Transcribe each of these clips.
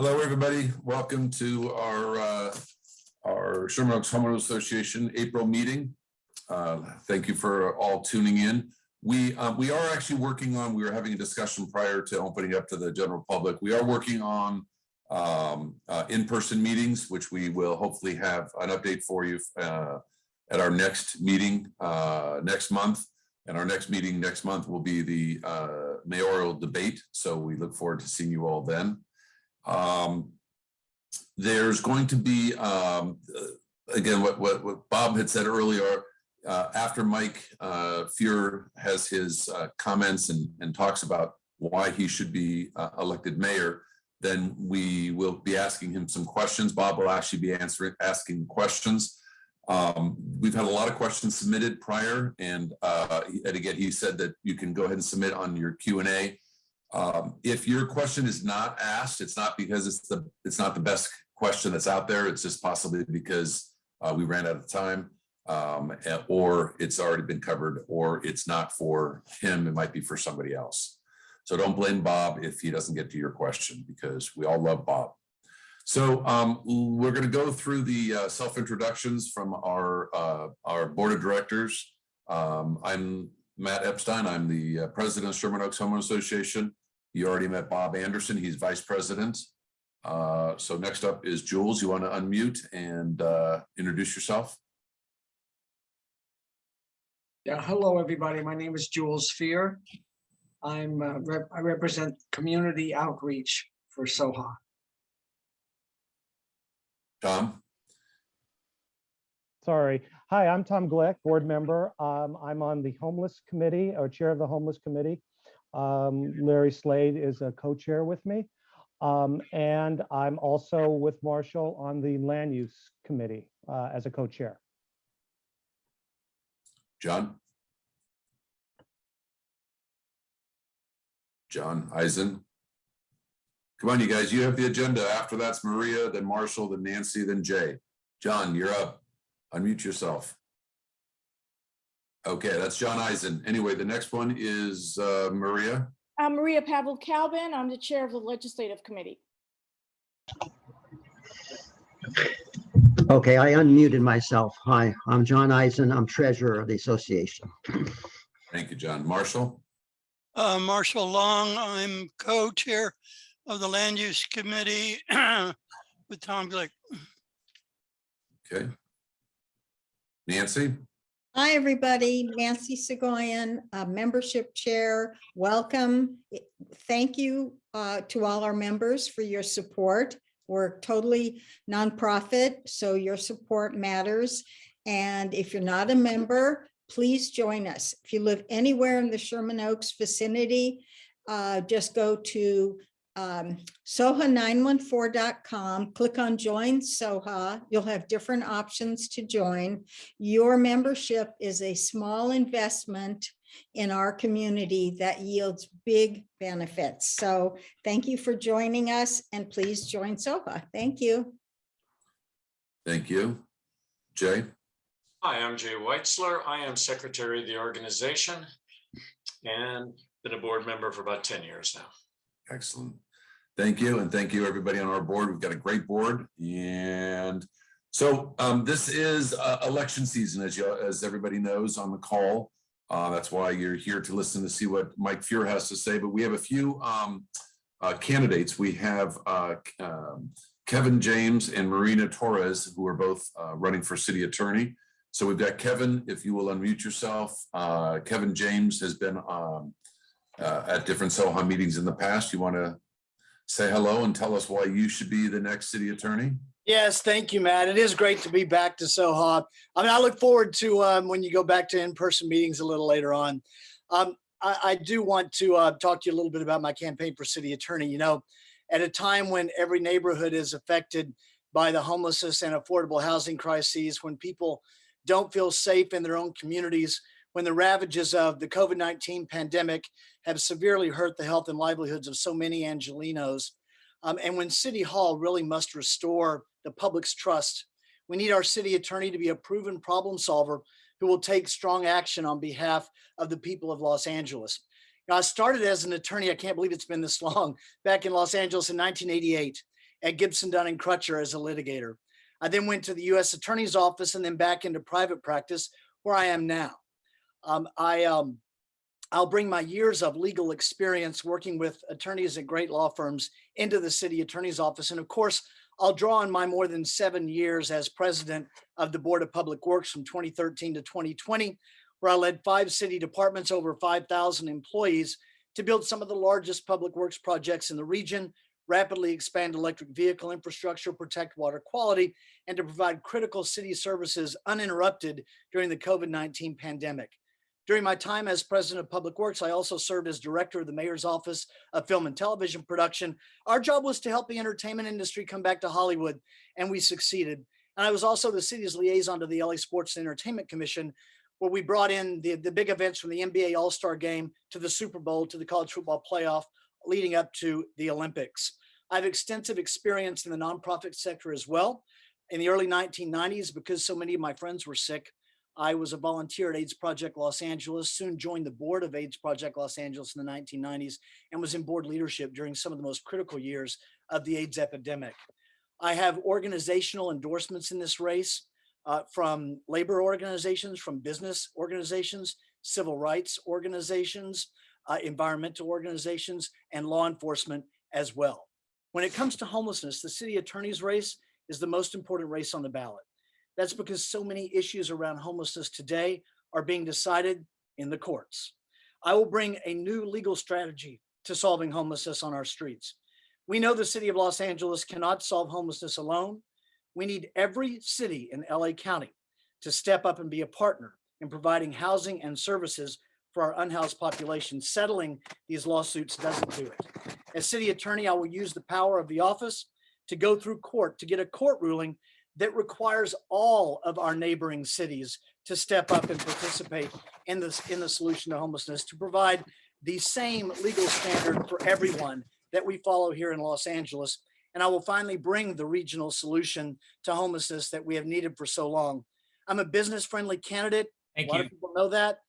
Hello, everybody. Welcome to our Sherman Oaks Homeowners Association April meeting. Thank you for all tuning in. We are actually working on, we were having a discussion prior to opening up to the general public. We are working on in-person meetings, which we will hopefully have an update for you at our next meeting next month. And our next meeting next month will be the mayoral debate. So we look forward to seeing you all then. There's going to be, again, what Bob had said earlier, after Mike Feuer has his comments and talks about why he should be elected mayor, then we will be asking him some questions. Bob will actually be asking questions. We've had a lot of questions submitted prior, and again, he said that you can go ahead and submit on your Q&A. If your question is not asked, it's not because it's not the best question that's out there. It's just possibly because we ran out of time, or it's already been covered, or it's not for him. It might be for somebody else. So don't blame Bob if he doesn't get to your question, because we all love Bob. So we're going to go through the self-introductions from our board of directors. I'm Matt Epstein. I'm the president of Sherman Oaks Homeowners Association. You already met Bob Anderson. He's vice president. So next up is Jules. You want to unmute and introduce yourself? Yeah, hello everybody. My name is Jules Feuer. I represent community outreach for SOHA. Tom? Sorry. Hi, I'm Tom Glick, board member. I'm on the homeless committee, or chair of the homeless committee. Larry Slade is a co-chair with me. And I'm also with Marshall on the land use committee as a co-chair. John? John Eisen? Come on, you guys, you have the agenda. After that's Maria, then Marshall, then Nancy, then Jay. John, you're up. Unmute yourself. Okay, that's John Eisen. Anyway, the next one is Maria. I'm Maria Pavel-Calvin. I'm the chair of the legislative committee. Okay, I unmuted myself. Hi, I'm John Eisen. I'm treasurer of the association. Thank you, John. Marshall? Marshall Long. I'm co-chair of the land use committee with Tom Glick. Okay. Nancy? Hi, everybody. Nancy Segoyan, membership chair. Welcome. Thank you to all our members for your support. We're totally nonprofit, so your support matters. And if you're not a member, please join us. If you live anywhere in the Sherman Oaks vicinity, just go to SOHA914.com, click on join SOHA. You'll have different options to join. Your membership is a small investment in our community that yields big benefits. So thank you for joining us, and please join SOHA. Thank you. Thank you. Jay? Hi, I'm Jay Weitzler. I am secretary of the organization and been a board member for about 10 years now. Excellent. Thank you. And thank you everybody on our board. We've got a great board. And so this is election season, as everybody knows on the call. That's why you're here to listen to see what Mike Feuer has to say. But we have a few candidates. We have Kevin James and Marina Torres, who are both running for city attorney. So we've got Kevin, if you will unmute yourself. Kevin James has been at different SOHA meetings in the past. You want to say hello and tell us why you should be the next city attorney? Yes, thank you, Matt. It is great to be back to SOHA. I mean, I look forward to when you go back to in-person meetings a little later on. I do want to talk to you a little bit about my campaign for city attorney. You know, at a time when every neighborhood is affected by the homelessness and affordable housing crises, when people don't feel safe in their own communities, when the ravages of the COVID-19 pandemic have severely hurt the health and livelihoods of so many Angelenos, and when City Hall really must restore the public's trust, we need our city attorney to be a proven problem solver who will take strong action on behalf of the people of Los Angeles. Now, I started as an attorney, I can't believe it's been this long, back in Los Angeles in 1988. at Gibson, Dunn and Crutcher as a litigator. I then went to the U.S. Attorney's Office and then back into private practice where I am now. I'll bring my years of legal experience working with attorneys at great law firms into the city attorney's office. And of course, I'll draw on my more than 7 years as president of the Board of Public Works from 2013 to 2020, where I led 5 city departments, over 5,000 employees, to build some of the largest public works projects in the region, rapidly expand electric vehicle infrastructure, protect water quality, and to provide critical city services uninterrupted during the COVID-19 pandemic. During my time as president of Public Works, I also served as director of the mayor's office of film and television production. Our job was to help the entertainment industry come back to Hollywood, and we succeeded. And I was also the city's liaison to the LA Sports and Entertainment Commission, where we brought in the big events from the NBA All-Star Game to the Super Bowl to the college football playoff leading up to the Olympics. I have extensive experience in the nonprofit sector as well. In the early 1990s, because so many of my friends were sick, I was a volunteer at AIDS Project Los Angeles, soon joined the board of AIDS Project Los Angeles in the 1990s, and was in board leadership during some of the most critical years of the AIDS epidemic. I have organizational endorsements in this race from labor organizations, from business organizations, civil rights organizations, environmental organizations, and law enforcement as well. When it comes to homelessness, the city attorney's race is the most important race on the ballot. That's because so many issues around homelessness today are being decided in the courts. I will bring a new legal strategy to solving homelessness on our streets. We know the city of Los Angeles cannot solve homelessness alone. We need every city in LA County to step up and be a partner in providing housing and services for our unhoused population. Settling these lawsuits doesn't do it. As city attorney, I will use the power of the office to go through court to get a court ruling that requires all of our neighboring cities to step up and participate in the solution to homelessness, to provide the same legal standard for everyone that we follow here in Los Angeles. And I will finally bring the regional solution to homelessness that we have needed for so long. I'm a business-friendly candidate. A lot of people know that.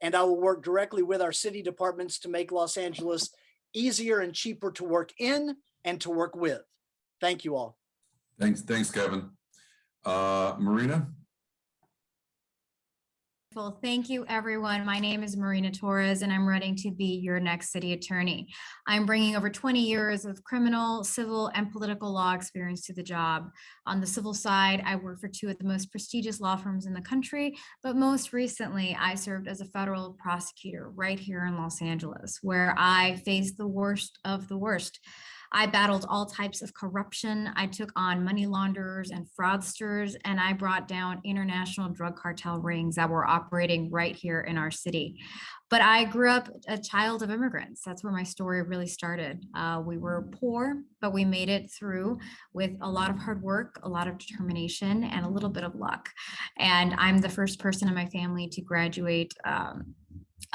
And I will work directly with our city departments to make Los Angeles easier and cheaper to work in and to work with. Thank you all. Thanks, Kevin. Marina? Well, thank you, everyone. My name is Marina Torres, and I'm running to be your next city attorney. I'm bringing over 20 years of criminal, civil, and political law experience to the job. On the civil side, I work for 2 of the most prestigious law firms in the country, but most recently, I served as a federal prosecutor right here in Los Angeles, where I faced the worst of the worst. I battled all types of corruption. I took on money launderers and fraudsters, and I brought down international drug cartel rings that were operating right here in our city. But I grew up a child of immigrants. That's where my story really started. We were poor, but we made it through with a lot of hard work, a lot of determination, and a little bit of luck. And I'm the first person in my family to graduate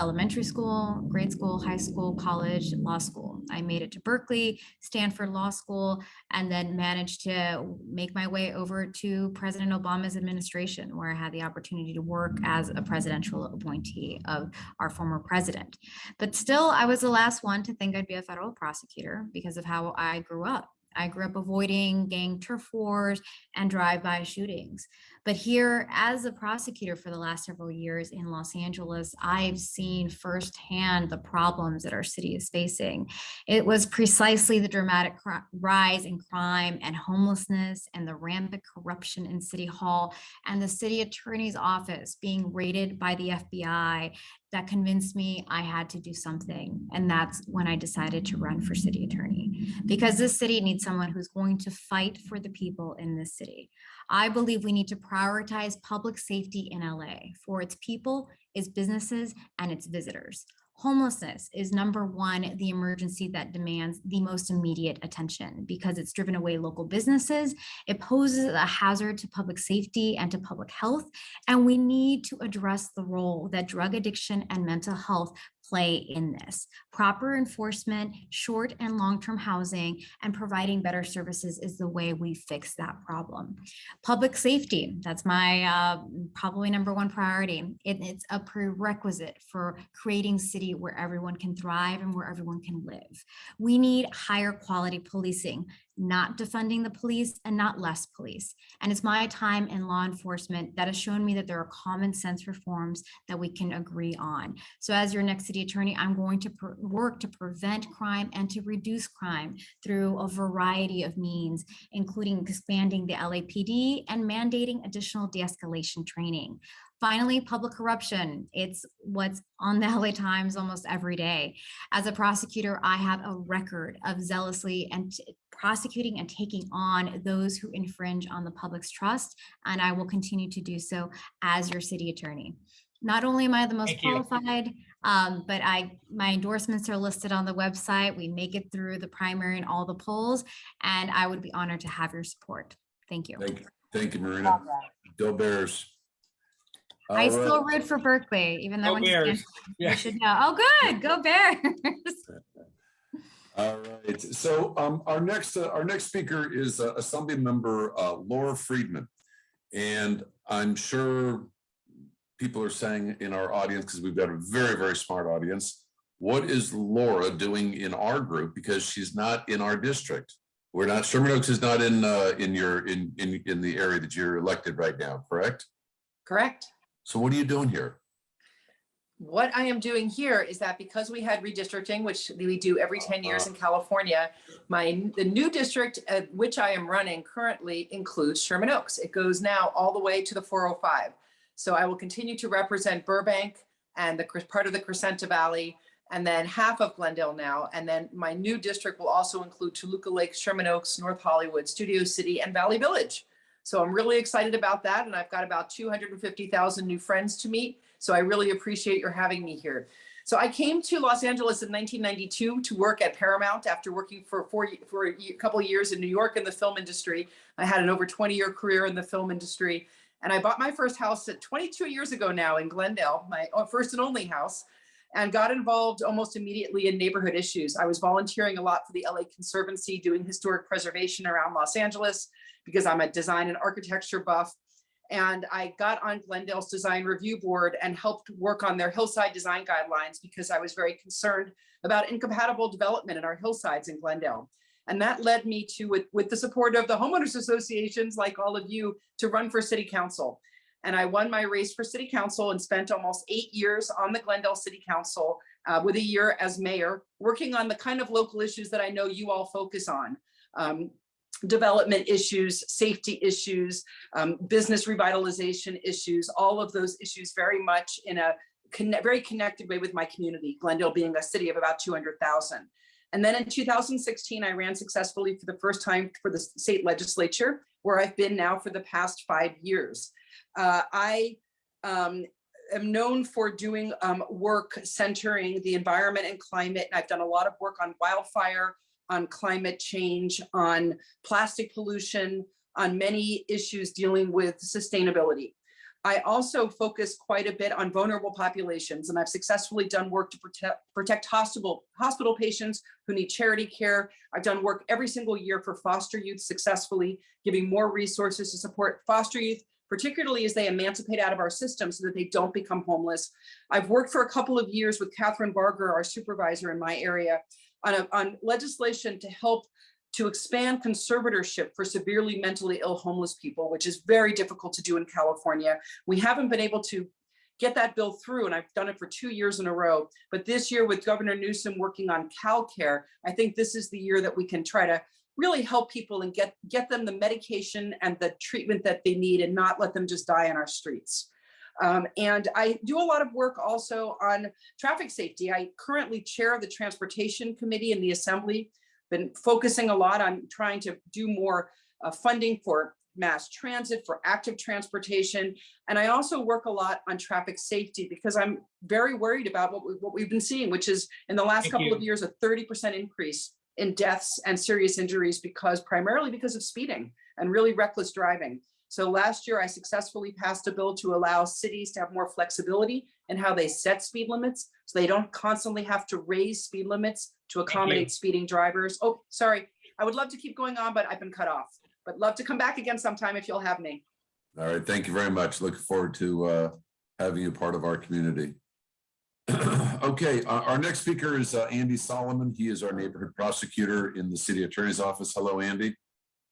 elementary school, grade school, high school, college, law school. I made it to Berkeley, Stanford Law School, and then managed to make my way over to President Obama's administration, where I had the opportunity to work as a presidential appointee of our former president. But still, I was the last one to think I'd be a federal prosecutor because of how I grew up. I grew up avoiding gang turf wars and drive-by shootings. But here, as a prosecutor for the last several years in Los Angeles, I've seen firsthand the problems that our city is facing. It was precisely the dramatic rise in crime and homelessness and the rampant corruption in City Hall and the city attorney's office being raided by the FBI that convinced me I had to do something. And that's when I decided to run for city attorney, because this city needs someone who's going to fight for the people in this city. I believe we need to prioritize public safety in LA for its people, its businesses, and its visitors. Homelessness is #1, the emergency that demands the most immediate attention because it's driven away local businesses. It poses a hazard to public safety and to public health. And we need to address the role that drug addiction and mental health play in this. Proper enforcement, short and long-term housing, and providing better services is the way we fix that problem. Public safety, that's my probably #1 priority. It's a prerequisite for creating a city where everyone can thrive and where everyone can live. We need higher quality policing, not defunding the police, and not less police. And it's my time in law enforcement that has shown me that there are common sense reforms that we can agree on. So as your next city attorney, I'm going to work to prevent crime and to reduce crime through a variety of means, including expanding the LAPD and mandating additional de-escalation training. Finally, public corruption. It's what's on the LA Times almost every day. As a prosecutor, I have a record of zealously and prosecuting and taking on those who infringe on the public's trust, and I will continue to do so as your city attorney. Not only am I the most qualified, but my endorsements are listed on the website. We make it through the primary and all the polls, and I would be honored to have your support. Thank you. Thank you, Marina. Go Bears. I still root for Berkeley, even though Bears. You should know. Oh, good. Go Bears. All right. So our next speaker is Assembly Member Laura Friedman, and I'm sure people are saying in our audience, because we've got a very, very smart audience, what is Laura doing in our group? Because she's not in our district. We're not. Sherman Oaks is not in the area that you're elected right now. Correct. Correct. So what are you doing here? What I am doing here is that because we had redistricting, which we do every 10 years in California, the new district at which I am running currently includes Sherman Oaks. It goes now all the way to the 405. So I will continue to represent Burbank and the part of the Crescenta Valley, and then half of Glendale now. And then my new district will also include Toluca Lake, Sherman Oaks, North Hollywood, Studio City, and Valley Village. So I'm really excited about that. And I've got about 250,000 new friends to meet. So I really appreciate your having me here. So I came to Los Angeles in 1992 to work at Paramount after working for a couple of years in New York in the film industry. I had an over 20-year career in the film industry. And I bought my first house at 22 years ago now in Glendale, my first and only house, and got involved almost immediately in neighborhood issues. I was volunteering a lot for the LA Conservancy, doing historic preservation around Los Angeles, because I'm a design and architecture buff. And I got on Glendale's design review board and helped work on their hillside design guidelines because I was very concerned about incompatible development in our hillsides in Glendale. And that led me to, with the support of the homeowners associations, like all of you, to run for city council. And I won my race for city council and spent almost 8 years on the Glendale City Council with a year as mayor, working on the kind of local issues that I know you all focus on. Development issues, safety issues, business revitalization issues, all of those issues very much in a very connected way with my community, Glendale being a city of about 200,000. And then in 2016, I ran successfully for the first time for the state legislature, where I've been now for the past 5 years. I am known for doing work centering the environment and climate. And I've done a lot of work on wildfire, on climate change, on plastic pollution, on many issues dealing with sustainability. I also focus quite a bit on vulnerable populations, and I've successfully done work to protect hospital patients who need charity care. I've done work every single year for foster youth successfully, giving more resources to support foster youth, particularly as they emancipate out of our system so that they don't become homeless. I've worked for a couple of years with Catherine Barger, our supervisor in my area, on legislation to help to expand conservatorship for severely mentally ill homeless people, which is very difficult to do in California. We haven't been able to get that bill through, and I've done it for 2 years in a row. But this year with Governor Newsom working on CalCare, I think this is the year that we can try to really help people and get them the medication and the treatment that they need and not let them just die on our streets. And I do a lot of work also on traffic safety. I currently chair the Transportation Committee in the Assembly, been focusing a lot on trying to do more funding for mass transit, for active transportation. And I also work a lot on traffic safety because I'm very worried about what we've been seeing, which is in the last couple of years, a 30% increase in deaths and serious injuries primarily because of speeding and really reckless driving. So last year, I successfully passed a bill to allow cities to have more flexibility in how they set speed limits, so they don't constantly have to raise speed limits to accommodate speeding drivers. Oh, sorry. I would love to keep going on, but I've been cut off. But love to come back again sometime if you'll have me. All right. Thank you very much. Looking forward to having you part of our community. Okay, our next speaker is Andy Solomon. He is our neighborhood prosecutor in the city attorney's office. Hello, Andy.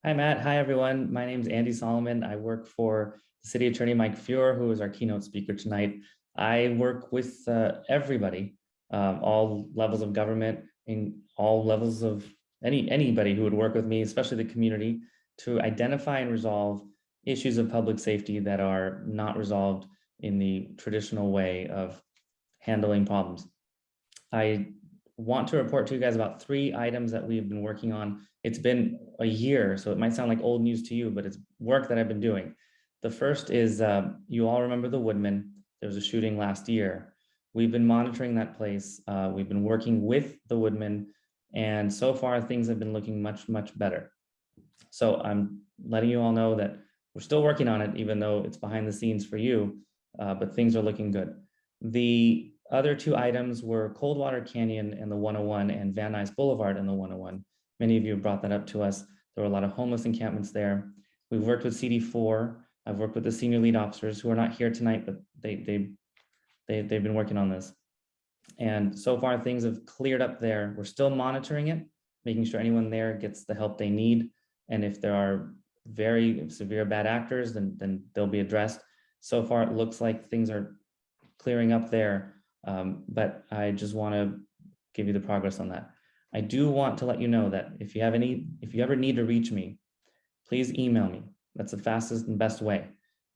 Hi, Matt. Hi, everyone. My name is Andy Solomon. I work for the city attorney, Mike Feuer, who is our keynote speaker tonight. I work with everybody, all levels of government, in all levels of anybody who would work with me, especially the community, to identify and resolve issues of public safety that are not resolved in the traditional way of handling problems. I want to report to you guys about 3 items that we've been working on. It's been a year, so it might sound like old news to you, but it's work that I've been doing. The first is, you all remember the Woodman. There was a shooting last year. We've been monitoring that place. We've been working with the Woodman, and so far things have been looking much, much better. So I'm letting you all know that we're still working on it, even though it's behind the scenes for you, but things are looking good. The other 2 items were Coldwater Canyon and the 101 and Van Nuys Boulevard and the 101. Many of you have brought that up to us. There were a lot of homeless encampments there. We've worked with CD4. I've worked with the senior lead officers who are not here tonight, but they've been working on this. And so far things have cleared up there. We're still monitoring it, making sure anyone there gets the help they need. And if there are very severe bad actors, then they'll be addressed. So far it looks like things are clearing up there. But I just want to give you the progress on that. I do want to let you know that if you ever need to reach me, please email me. That's the fastest and best way.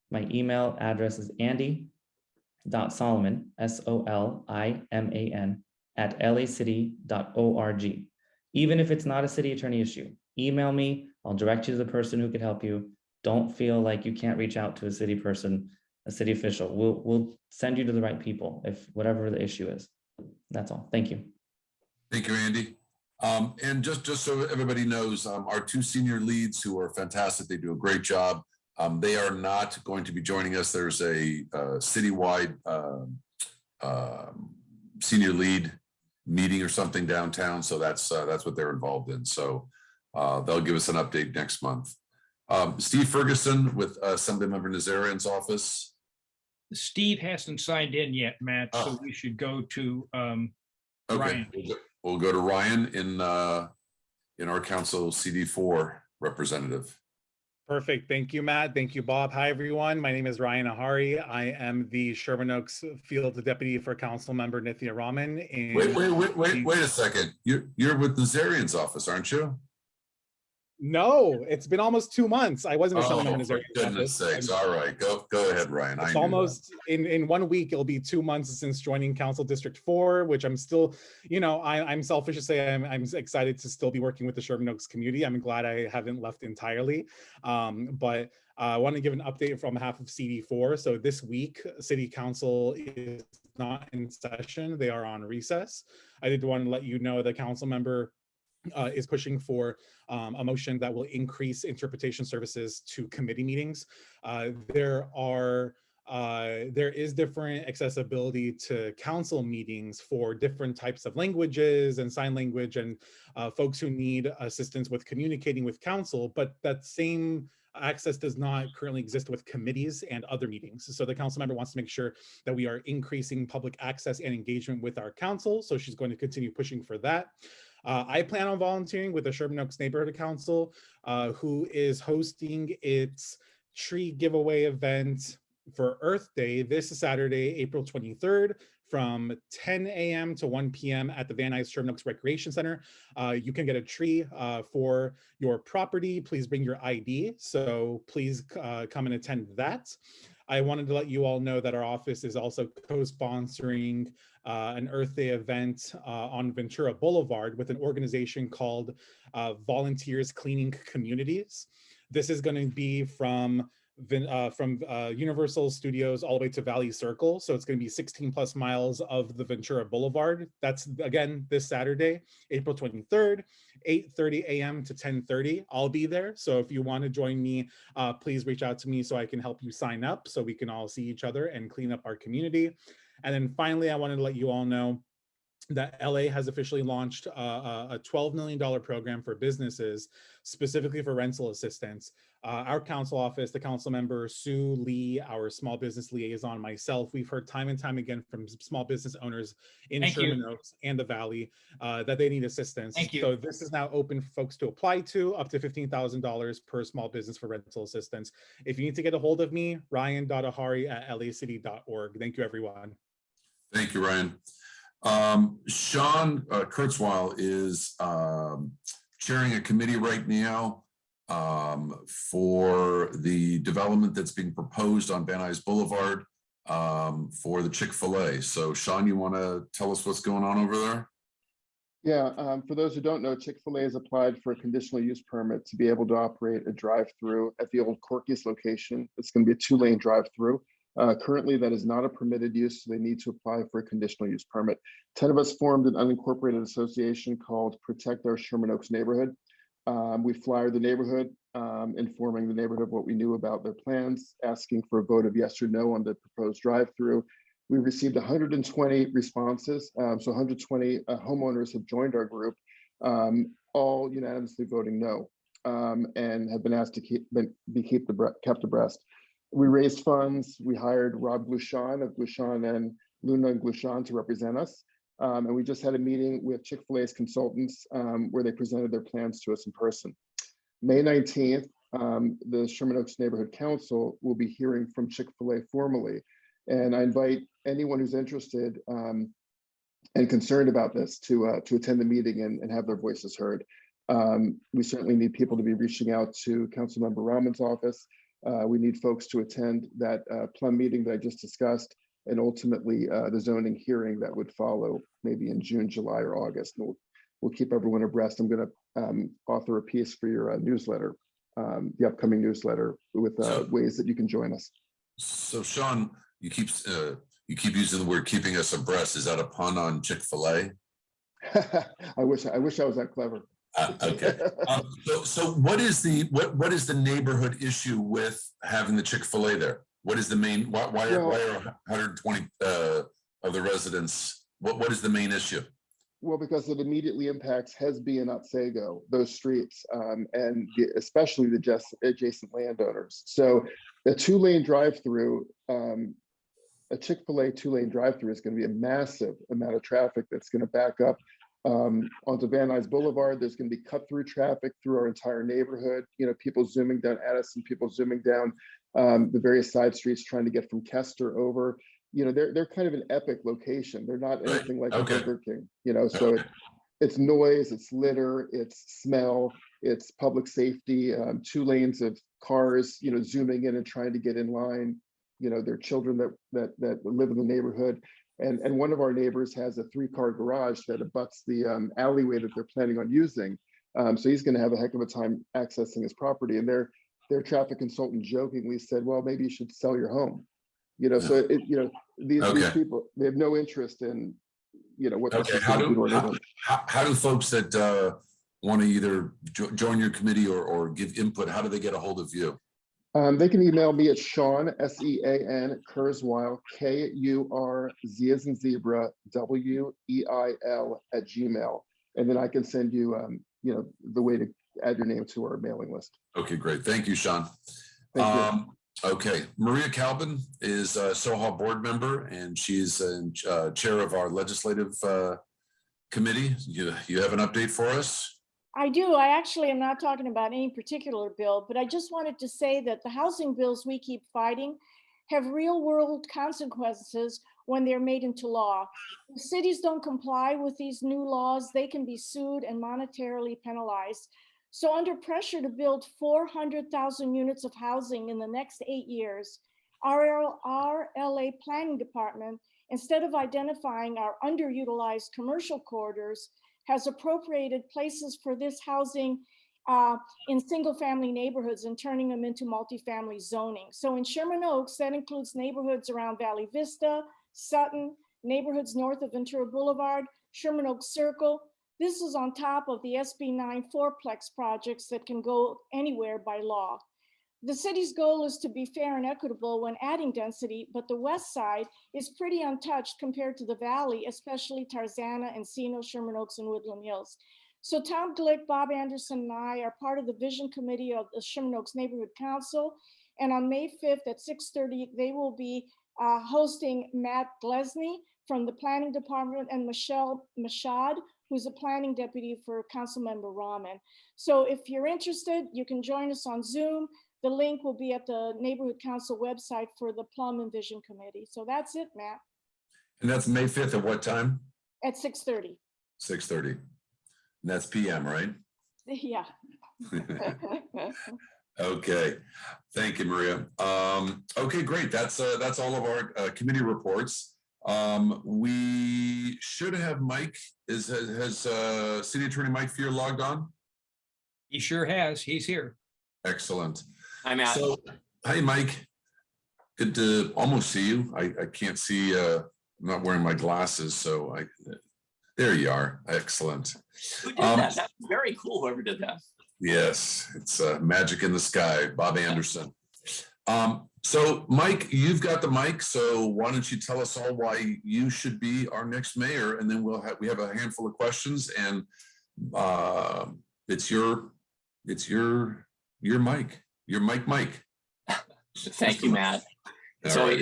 My email address is andy.solomon, SOLIMAN, @lacity.org. Even if it's not a city attorney issue, email me. I'll direct you to the person who could help you. Don't feel like you can't reach out to a city person, a city official. We'll send you to the right people if whatever the issue is. That's all. Thank you. Thank you, Andy. And just so everybody knows, our 2 senior leads who are fantastic, they do a great job. They are not going to be joining us. There's a citywide senior lead meeting or something downtown. So that's what they're involved in. So they'll give us an update next month. Steve Ferguson with Assemblymember Nazarian's office. Steve hasn't signed in yet, Matt, so we should go to Okay, Ryan. we'll go to Ryan in our council CD4 representative. Perfect. Thank you, Matt. Thank you, Bob. Hi, everyone. My name is Ryan Ahari. I am the Sherman Oaks Field Deputy for Council Member Nithya Rahman. Wait a second. You're with Nazarian's office, aren't you? No, it's been almost 2 months. I wasn't Oh, in for goodness sakes. All right, go ahead, Ryan. It's almost in 1 week, it'll be 2 months since joining Council District 4, which I'm still, I'm selfish to say I'm excited to still be working with the Sherman Oaks community. I'm glad I haven't left entirely. But I want to give an update from behalf of CD4. So this week, City Council is not in session. They are on recess. I did want to let you know the council member is pushing for a motion that will increase interpretation services to committee meetings. There is different accessibility to council meetings for different types of languages and sign language and folks who need assistance with communicating with council, but that same access does not currently exist with committees and other meetings. So the council member wants to make sure that we are increasing public access and engagement with our council. So she's going to continue pushing for that. I plan on volunteering with the Sherman Oaks Neighborhood Council, who is hosting its tree giveaway event for Earth Day this Saturday, April 23rd, from 10 a.m. to 1 p.m. at the Van Nuys Sherman Oaks Recreation Center. You can get a tree for your property. Please bring your ID. So please come and attend that. I wanted to let you all know that our office is also co-sponsoring an Earth Day event on Ventura Boulevard with an organization called Volunteers Cleaning Communities. This is going to be from Universal Studios all the way to Valley Circle. So it's going to be 16 plus miles of the Ventura Boulevard. That's again this Saturday, April 23rd, 8:30 a.m. to 10:30. I'll be there. So if you want to join me, please reach out to me so I can help you sign up so we can all see each other and clean up our community. And then finally, I wanted to let you all know that LA has officially launched a $12 million program for businesses, specifically for rental assistance. our council office, the council member, Sue Lee, our small business liaison, myself, we've heard time and time again from small business owners in Sherman Oaks and the Valley that they need assistance. So this is now open for folks to apply to, up to $15,000 per small business for rental assistance. If you need to get a hold of me, ryan.ahari@lacity.org. Thank you, everyone. Thank you, Ryan. Sean Kurzweil is chairing a committee right now for the development that's being proposed on Van Nuys Boulevard for the Chick-Fil-A. So Sean, you want to tell us what's going on over there? Yeah, for those who don't know, Chick-fil-A has applied for a conditional use permit to be able to operate a drive-through at the old Corky's location. It's going to be a 2-lane drive-through. Currently, that is not a permitted use, so they need to apply for a conditional use permit. 10 of us formed an unincorporated association called Protect Our Sherman Oaks Neighborhood. We flyered the neighborhood, informing the neighborhood of what we knew about their plans, asking for a vote of yes or no on the proposed drive-through. We received 120 responses, so 120 homeowners have joined our group, all unanimously voting no, and have been asked to be kept abreast. We raised funds. We hired Rob Glushan of Glushan and Luna and Glushan to represent us. And we just had a meeting with Chick-fil-A's consultants where they presented their plans to us in person. May 19th, the Sherman Oaks Neighborhood Council will be hearing from Chick-fil-A formally. And I invite anyone who's interested and concerned about this to attend the meeting and have their voices heard. We certainly need people to be reaching out to Councilmember Rahman's office. We need folks to attend that plum meeting that I just discussed, and ultimately the zoning hearing that would follow maybe in June, July, or August. And we'll keep everyone abreast. I'm going to author a piece for your newsletter, the upcoming newsletter, with ways that you can join us. So Sean, you keep using the word "keeping us abreast." Is that a pun on Chick-fil-A? I wish I was that clever. Okay. So what is the neighborhood issue with having the Chick-fil-A there? What is the main? Why are 120 of the residents? What is the main issue? Well, because it immediately impacts Hesby and Otsego, those streets, and especially the adjacent landowners. So a 2-lane drive-through, a Chick-fil-A 2-lane drive-through is going to be a massive amount of traffic that's going to back up onto Van Nuys Boulevard. There's going to be cut-through traffic through our entire neighborhood. People zooming down Addison, people zooming down the various side streets trying to get from Kester over. They're kind of an epic location. They're not anything like a Burger King. So it's noise, it's litter, it's smell, it's public safety. 2 lanes of cars, zooming in and trying to get in line. There are children that live in the neighborhood. And one of our neighbors has a 3-car garage that abuts the alleyway that they're planning on using. So he's going to have a heck of a time accessing his property. And their traffic consultant jokingly said, "Well, maybe you should sell your home." So these people, they have no interest in what. Okay. How do folks that want to either join your committee or give input? How do they get a hold of you? They can email me at Sean, SEAN, Kurzweil, KURZ as in zebra, WEIL @gmail. And then I can send you, the way to add your name to our mailing list. Okay, great. Thank you, Sean. Thank you. Okay, Maria Calvin is a SOHA board member, and she's in chair of our legislative committee. You have an update for us? I do. I actually am not talking about any particular bill, but I just wanted to say that the housing bills we keep fighting have real world consequences when they're made into law. If cities don't comply with these new laws, they can be sued and monetarily penalized. So under pressure to build 400,000 units of housing in the next 8 years, our LA Planning Department, instead of identifying our underutilized commercial corridors, has appropriated places for this housing in single-family neighborhoods and turning them into multifamily zoning. So in Sherman Oaks, that includes neighborhoods around Valley Vista, Sutton, neighborhoods north of Ventura Boulevard, Sherman Oaks Circle. This is on top of the SB 9 4-plex projects that can go anywhere by law. The city's goal is to be fair and equitable when adding density, but the west side is pretty untouched compared to the valley, especially Tarzana, Encino, Sherman Oaks, and Woodland Hills. So Tom Glick, Bob Anderson, and I are part of the Vision Committee of the Sherman Oaks Neighborhood Council. And on May 5th at 6:30, they will be hosting Matt Glesney from the Planning Department and Michelle Mashad, who's a planning deputy for Councilmember Rahman. So if you're interested, you can join us on Zoom. The link will be at the Neighborhood Council website for the Plum and Vision Committee. So that's it, Matt. And that's May 5th at what time? At 6:30. 6:30. And that's PM, right? Yeah. Okay, thank you, Maria. Okay, great. That's all of our committee reports. We should have Mike. Has City Attorney Mike Feuer logged on? He sure has. He's here. Excellent. Hi, Matt. So, hi, Mike. Good to almost see you. I can't see. I'm not wearing my glasses, so there you are. Excellent. Who did that? That's very cool. Whoever did that. Yes, it's magic in the sky, Bob Anderson. So Mike, you've got the mic, so why don't you tell us all why you should be our next mayor, and then we have a handful of questions, and it's your mic, Mike. Thank you, Matt. So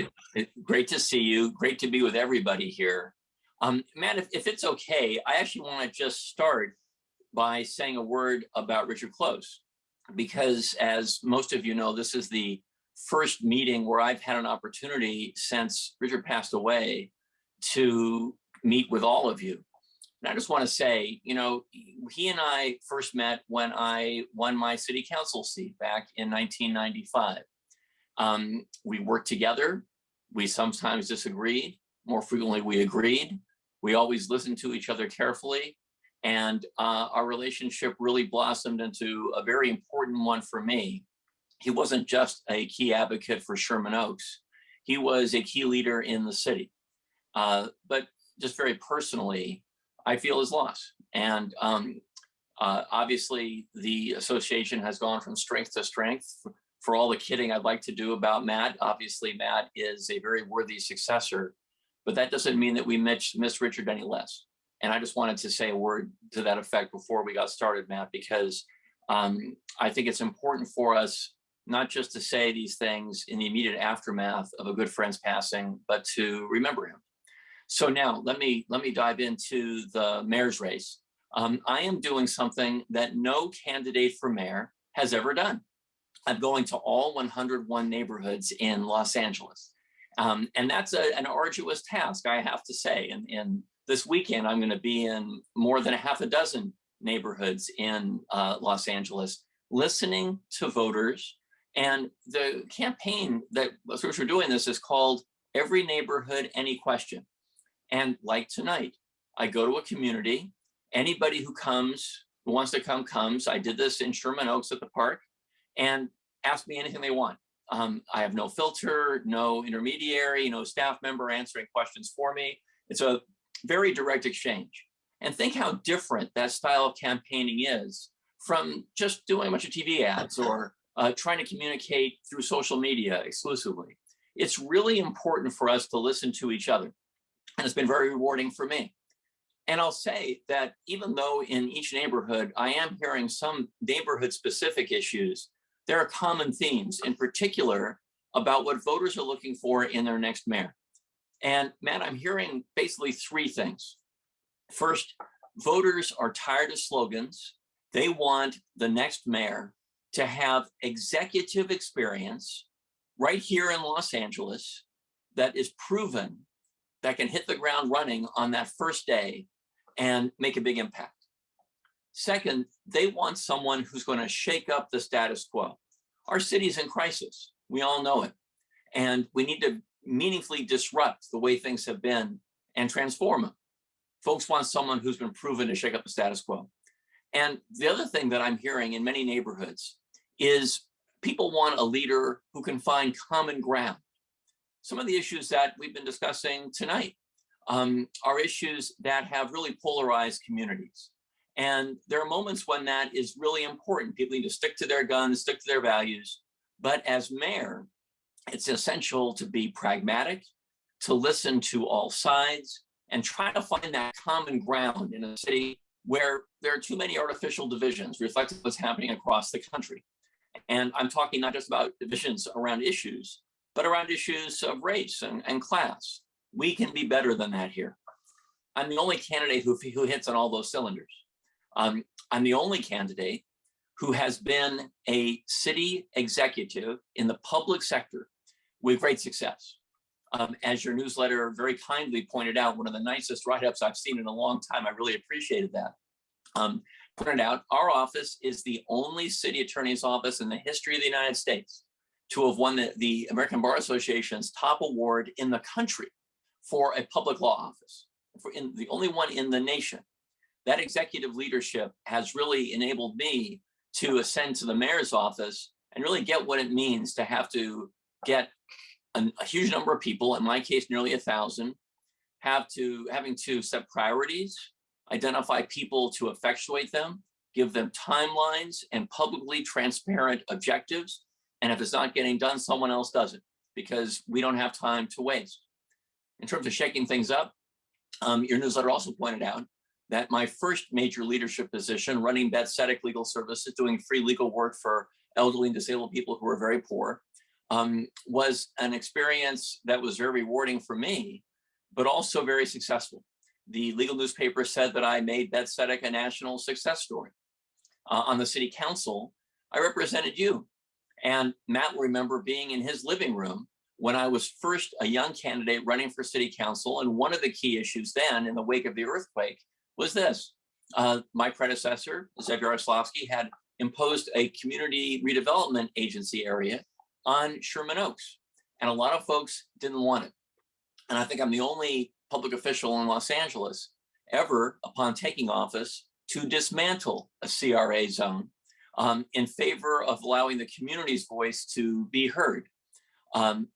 great to see you. Great to be with everybody here. Matt, if it's okay, I actually want to just start by saying a word about Richard Close, because as most of you know, this is the first meeting where I've had an opportunity since Richard passed away to meet with all of you. And I just want to say, you know, he and I first met when I won my city council seat back in 1995. We worked together. We sometimes disagreed. More frequently, we agreed. We always listened to each other carefully. And our relationship really blossomed into a very important one for me. He wasn't just a key advocate for Sherman Oaks. He was a key leader in the city. But just very personally, I feel his loss. And obviously, the association has gone from strength to strength. For all the kidding I'd like to do about Matt, obviously, Matt is a very worthy successor. But that doesn't mean that we miss Richard any less. And I just wanted to say a word to that effect before we got started, Matt, because I think it's important for us not just to say these things in the immediate aftermath of a good friend's passing, but to remember him. So now let me dive into the mayor's race. I am doing something that no candidate for mayor has ever done. I'm going to all 101 neighborhoods in Los Angeles. And that's an arduous task, I have to say. And this weekend, I'm going to be in more than a half a dozen neighborhoods in Los Angeles, listening to voters. And the campaign that which we're doing this is called Every Neighborhood, Any Question. And like tonight, I go to a community. Anybody who wants to come, comes. I did this in Sherman Oaks at the park, and ask me anything they want. I have no filter, no intermediary, no staff member answering questions for me. It's a very direct exchange. And think how different that style of campaigning is from just doing a bunch of TV ads or trying to communicate through social media exclusively. It's really important for us to listen to each other. And it's been very rewarding for me. And I'll say that even though in each neighborhood, I am hearing some neighborhood specific issues, there are common themes, in particular about what voters are looking for in their next mayor. And Matt, I'm hearing basically three things. First, voters are tired of slogans. They want the next mayor to have executive experience right here in Los Angeles that is proven, that can hit the ground running on that first day and make a big impact. Second, they want someone who's going to shake up the status quo. Our city's in crisis. We all know it. And we need to meaningfully disrupt the way things have been and transform them. Folks want someone who's been proven to shake up the status quo. And the other thing that I'm hearing in many neighborhoods is people want a leader who can find common ground. Some of the issues that we've been discussing tonight are issues that have really polarized communities. And there are moments when that is really important. People need to stick to their guns, stick to their values. But as mayor, it's essential to be pragmatic, to listen to all sides, and try to find that common ground in a city where there are too many artificial divisions reflecting what's happening across the country. And I'm talking not just about divisions around issues, but around issues of race and class. We can be better than that here. I'm the only candidate who hits on all those cylinders. I'm the only candidate who has been a city executive in the public sector with great success. As your newsletter very kindly pointed out, one of the nicest write-ups I've seen in a long time. I really appreciated that. Pointed out, our office is the only city attorney's office in the history of the United States to have won the American Bar Association's top award in the country for a public law office, the only one in the nation. That executive leadership has really enabled me to ascend to the mayor's office and really get what it means to have to get a huge number of people, in my case, nearly 1,000, having to set priorities, identify people to effectuate them, give them timelines and publicly transparent objectives. And if it's not getting done, someone else does it, because we don't have time to waste. In terms of shaking things up, your newsletter also pointed out that my first major leadership position, running Bethesda Legal Services, doing free legal work for elderly and disabled people who are very poor, was an experience that was very rewarding for me, but also very successful. The legal newspaper said that I made Bethesda a national success story. On the city council, I represented you. And Matt will remember being in his living room when I was first a young candidate running for city council. And one of the key issues then, in the wake of the earthquake, was this. My predecessor, Zev Yaroslavsky, had imposed a community redevelopment agency area on Sherman Oaks. And a lot of folks didn't want it. And I think I'm the only public official in Los Angeles ever, upon taking office, to dismantle a CRA zone in favor of allowing the community's voice to be heard.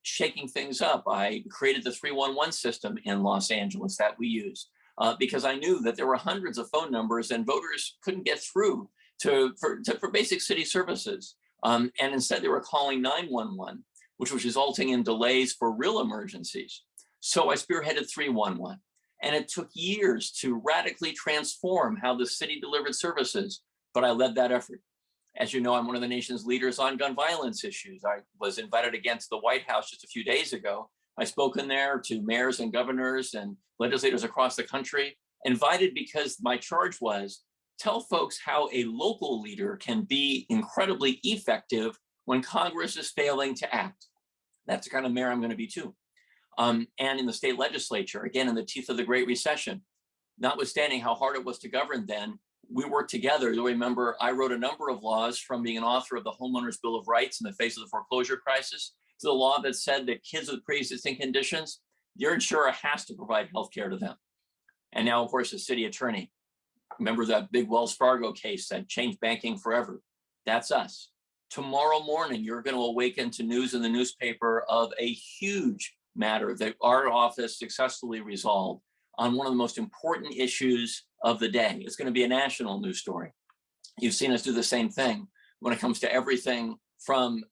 Shaking things up, I created the 311 system in Los Angeles that we use because I knew that there were hundreds of phone numbers and voters couldn't get through for basic city services. And instead they were calling 911, which was resulting in delays for real emergencies. So I spearheaded 311. And it took years to radically transform how the city delivered services, but I led that effort. As you know, I'm one of the nation's leaders on gun violence issues. I was invited again to the White House just a few days ago. I spoke in there to mayors and governors and legislators across the country, invited because my charge was, tell folks how a local leader can be incredibly effective when Congress is failing to act. That's the kind of mayor I'm going to be too. And in the state legislature, again, in the teeth of the Great Recession, notwithstanding how hard it was to govern then, we worked together. You'll remember I wrote a number of laws, from being an author of the Homeowners Bill of Rights in the face of the foreclosure crisis, to the law that said that kids with pre-existing conditions, your insurer has to provide health care to them. And now, of course, the city attorney. Remember that big Wells Fargo case that changed banking forever? That's us. Tomorrow morning, you're going to awaken to news in the newspaper of a huge matter that our office successfully resolved on one of the most important issues of the day. It's going to be a national news story. You've seen us do the same thing when it comes to everything from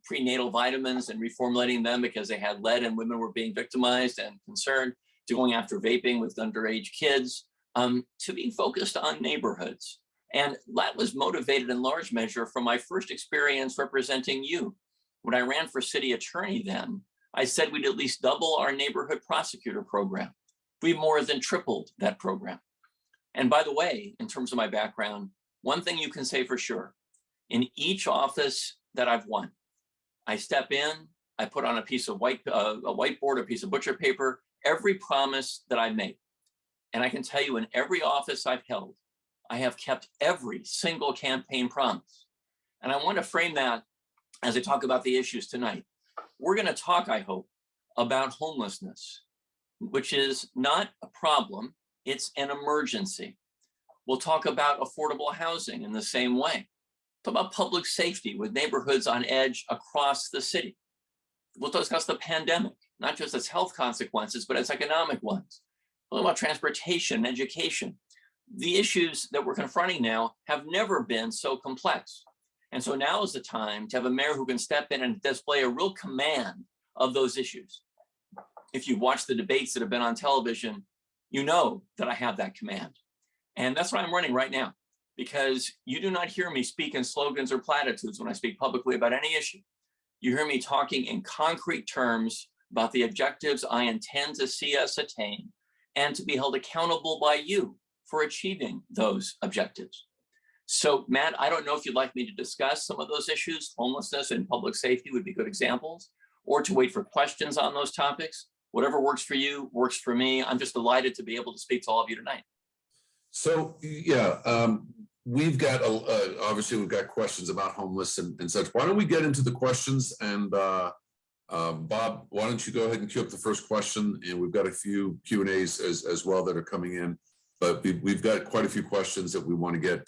prenatal vitamins and reformulating them because they had lead and women were being victimized and concerned, to going after vaping with underage kids, to being focused on neighborhoods. And that was motivated in large measure from my first experience representing you. When I ran for city attorney then, I said we'd at least double our neighborhood prosecutor program. We more than tripled that program. And by the way, in terms of my background, one thing you can say for sure, in each office that I've won, I step in, I put on a piece of whiteboard, a piece of butcher paper, every promise that I made. And I can tell you, in every office I've held, I have kept every single campaign promise. And I want to frame that as I talk about the issues tonight. We're going to talk, I hope, about homelessness, which is not a problem, it's an emergency. We'll talk about affordable housing in the same way. Talk about public safety with neighborhoods on edge across the city. We'll discuss the pandemic, not just its health consequences, but its economic ones. We'll talk about transportation and education. The issues that we're confronting now have never been so complex. And so now is the time to have a mayor who can step in and display a real command of those issues. If you've watched the debates that have been on television, you know that I have that command. And that's what I'm running right now, because you do not hear me speak in slogans or platitudes when I speak publicly about any issue. You hear me talking in concrete terms about the objectives I intend to see us attain and to be held accountable by you for achieving those objectives. So Matt, I don't know if you'd like me to discuss some of those issues. Homelessness and public safety would be good examples, or to wait for questions on those topics. Whatever works for you works for me. I'm just delighted to be able to speak to all of you tonight. So, yeah, we've got, obviously we've got questions about homeless and such. Why don't we get into the questions? And Bob, why don't you go ahead and queue up the first question? And we've got a few Q&As as well that are coming in. But we've got quite a few questions that we want to get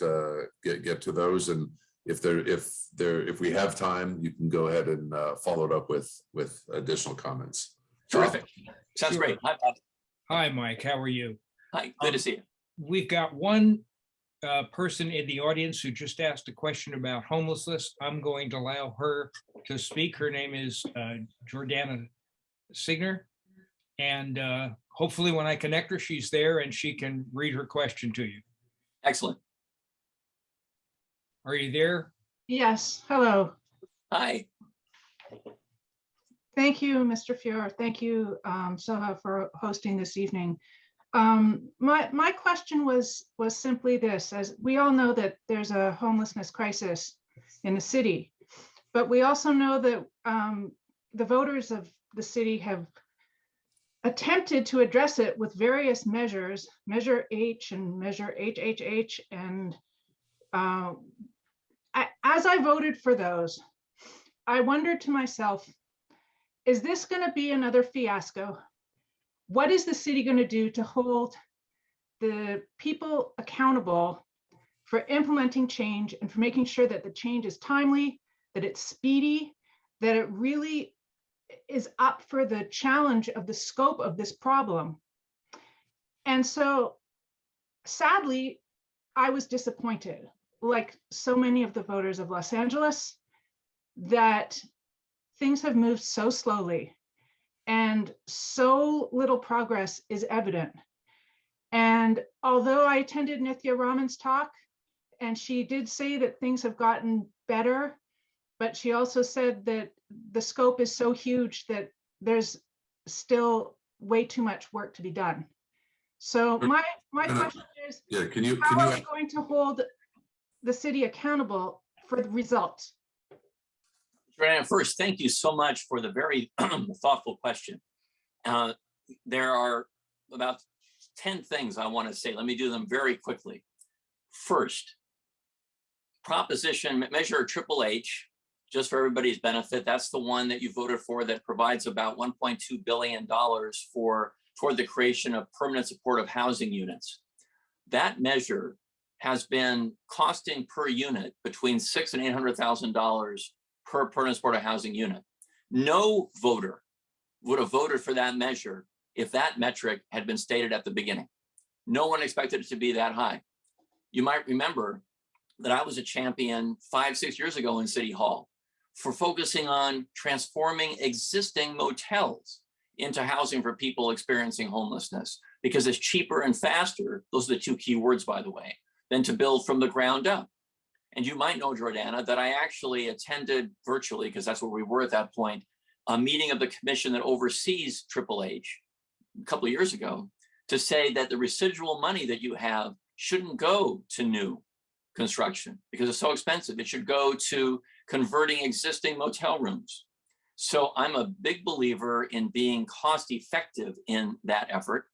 to those, and if we have time, you can go ahead and follow it up with additional comments. Terrific. Sounds great. Hi, Bob. Hi, Mike. How are you? Hi. Good to see you. We've got one person in the audience who just asked a question about homelessness. I'm going to allow her to speak. Her name is Jordana Signer, and hopefully when I connect her, she's there and she can read her question to you. Excellent. Are you there? Yes, hello. Hi. Thank you, Mr. Feuer. Thank you, SOHA, for hosting this evening. My question was simply this: as we all know that there's a homelessness crisis in the city, but we also know that the voters of the city have attempted to address it with various measures, Measure H and Measure HHH. And as I voted for those, I wondered to myself, is this going to be another fiasco? What is the city going to do to hold the people accountable for implementing change and for making sure that the change is timely, that it's speedy, that it really is up for the challenge of the scope of this problem? And so sadly, I was disappointed, like so many of the voters of Los Angeles, that things have moved so slowly and so little progress is evident. And although I attended Nithya Rahman's talk, and she did say that things have gotten better, but she also said that the scope is so huge that there's still way too much work to be done. So my question is, how are we going to hold the city accountable for the results? Joanna, first, thank you so much for the very thoughtful question. There are about 10 things I want to say. Let me do them very quickly. First, proposition measure H, just for everybody's benefit, that's the one that you voted for that provides about $1.2 billion toward the creation of permanent supportive housing units. That measure has been costing per unit between $600,000 and $800,000 per permanent supportive housing unit. No voter would have voted for that measure if that metric had been stated at the beginning. No one expected it to be that high. You might remember that I was a champion 5-6 years ago in City Hall for focusing on transforming existing motels into housing for people experiencing homelessness, because it's cheaper and faster, those are the two key words, by the way, than to build from the ground up. And you might know, Jordana, that I actually attended virtually, because that's where we were at that point, a meeting of the commission that oversees H a couple of years ago, to say that the residual money that you have shouldn't go to new construction because it's so expensive. It should go to converting existing motel rooms. So I'm a big believer in being cost effective in that effort.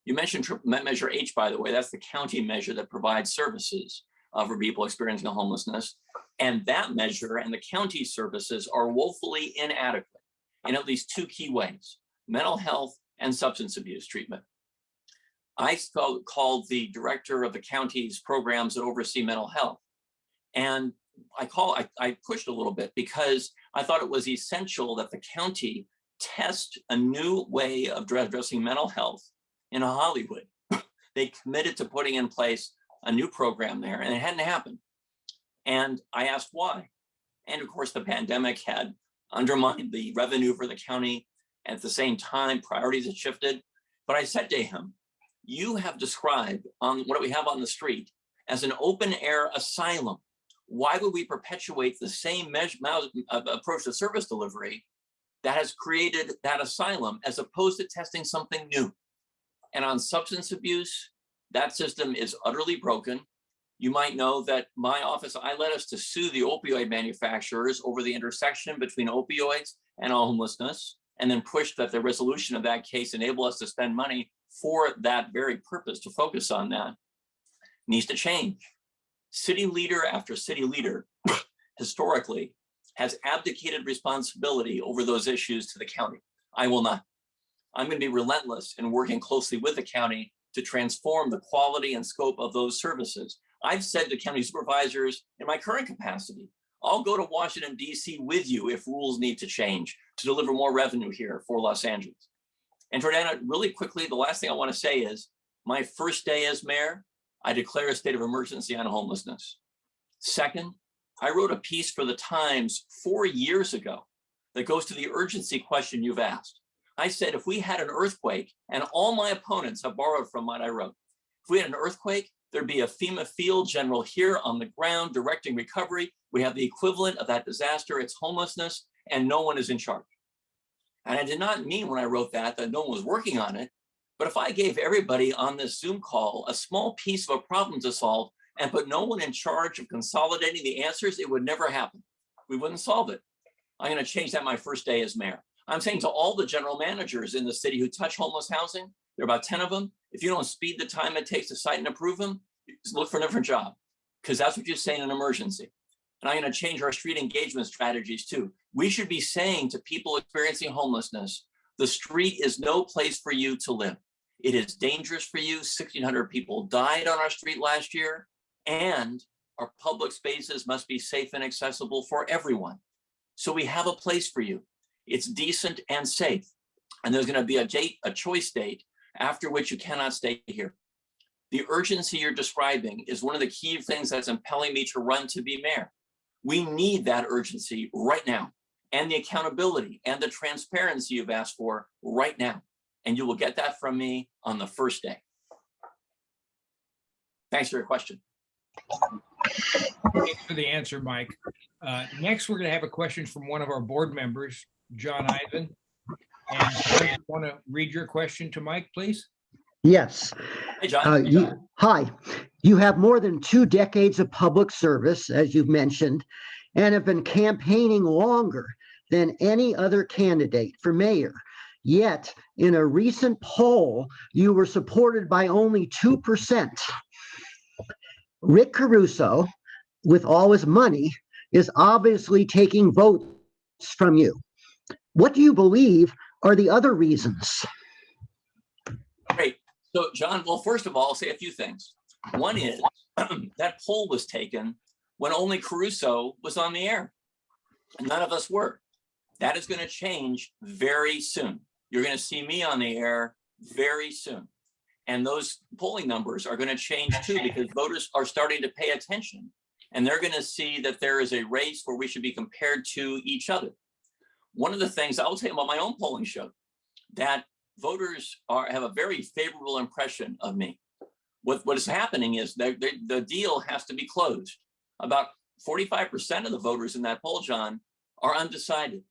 You mentioned Measure H, by the way. That's the county measure that provides services for people experiencing homelessness. And that measure and the county services are woefully inadequate in at least two key ways: mental health and substance abuse treatment. I called the director of the county's programs that oversee mental health. And I pushed a little bit because I thought it was essential that the county test a new way of addressing mental health in Hollywood. They committed to putting in place a new program there, and it hadn't happened. And I asked why. And of course, the pandemic had undermined the revenue for the county. At the same time, priorities had shifted. But I said to him, you have described on what we have on the street as an open air asylum. Why would we perpetuate the same approach to service delivery that has created that asylum as opposed to testing something new? And on substance abuse, that system is utterly broken. You might know that my office, I led us to sue the opioid manufacturers over the intersection between opioids and homelessness, and then pushed that the resolution of that case enable us to spend money for that very purpose, to focus on that. Needs to change. City leader after city leader historically has abdicated responsibility over those issues to the county. I will not. I'm going to be relentless in working closely with the county to transform the quality and scope of those services. I've said to county supervisors in my current capacity, I'll go to Washington, D.C. with you if rules need to change to deliver more revenue here for Los Angeles. And Jordana, really quickly, the last thing I want to say is my first day as mayor, I declare a state of emergency on homelessness. Second, I wrote a piece for the Times 4 years ago that goes to the urgency question you've asked. I said, if we had an earthquake, and all my opponents have borrowed from what I wrote, if we had an earthquake, there'd be a FEMA field general here on the ground directing recovery. We have the equivalent of that disaster, it's homelessness, and no one is in charge. And I did not mean when I wrote that no one was working on it. But if I gave everybody on this Zoom call a small piece of a problem to solve and put no one in charge of consolidating the answers, it would never happen. We wouldn't solve it. I'm going to change that my first day as mayor. I'm saying to all the general managers in the city who touch homeless housing, there are about 10 of them. If you don't speed the time it takes to cite and approve them, look for a different job, because that's what you say in an emergency. And I'm going to change our street engagement strategies too. We should be saying to people experiencing homelessness, the street is no place for you to live. It is dangerous for you. 1,600 people died on our street last year, and our public spaces must be safe and accessible for everyone. So we have a place for you. It's decent and safe. And there's going to be a choice date after which you cannot stay here. The urgency you're describing is one of the key things that's impelling me to run to be mayor. We need that urgency right now, and the accountability and the transparency you've asked for right now. And you will get that from me on the first day. Thanks for your question. Thanks for the answer, Mike. Next, we're going to have a question from one of our board members, John Ivan. And I want to read your question to Mike, please. Yes. Hey, John. Hi. You have more than 2 decades of public service, as you've mentioned, and have been campaigning longer than any other candidate for mayor. Yet, in a recent poll, you were supported by only 2%. Rick Caruso, with all his money, is obviously taking votes from you. What do you believe are the other reasons? Great. So, John, well, first of all, I'll say a few things. One is that poll was taken when only Caruso was on the air. None of us were. That is going to change very soon. You're going to see me on the air very soon. And those polling numbers are going to change too, because voters are starting to pay attention. And they're going to see that there is a race where we should be compared to each other. One of the things I will tell you about my own polling show, that voters have a very favorable impression of me. What is happening is the deal has to be closed. About 45% of the voters in that poll, John, are undecided.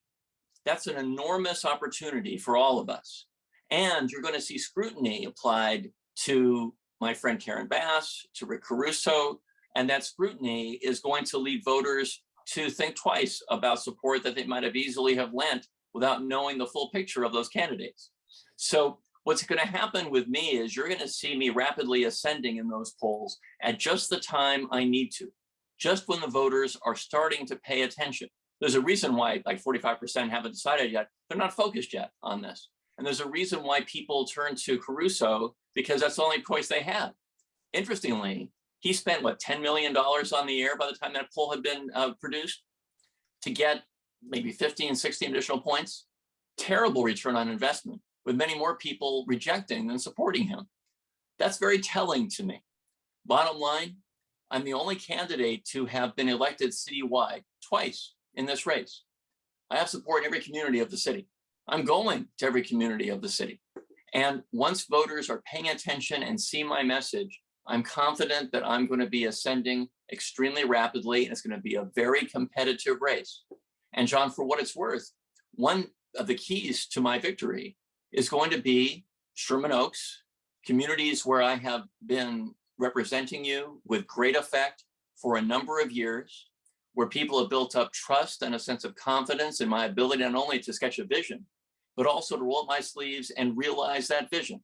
That's an enormous opportunity for all of us. And you're going to see scrutiny applied to my friend Karen Bass, to Rick Caruso, and that scrutiny is going to lead voters to think twice about support that they might have easily have lent without knowing the full picture of those candidates. So what's going to happen with me is you're going to see me rapidly ascending in those polls at just the time I need to, just when the voters are starting to pay attention. There's a reason why like 45% haven't decided yet. They're not focused yet on this. And there's a reason why people turn to Caruso, because that's the only choice they had. Interestingly, he spent, what, $10 million on the air by the time that poll had been produced to get maybe 15, 16 additional points. Terrible return on investment, with many more people rejecting than supporting him. That's very telling to me. Bottom line, I'm the only candidate to have been elected citywide twice in this race. I have support in every community of the city. I'm going to every community of the city. And once voters are paying attention and see my message, I'm confident that I'm going to be ascending extremely rapidly, and it's going to be a very competitive race. And John, for what it's worth, one of the keys to my victory is going to be Sherman Oaks, communities where I have been representing you with great effect for a number of years, where people have built up trust and a sense of confidence in my ability not only to sketch a vision, but also to roll up my sleeves and realize that vision.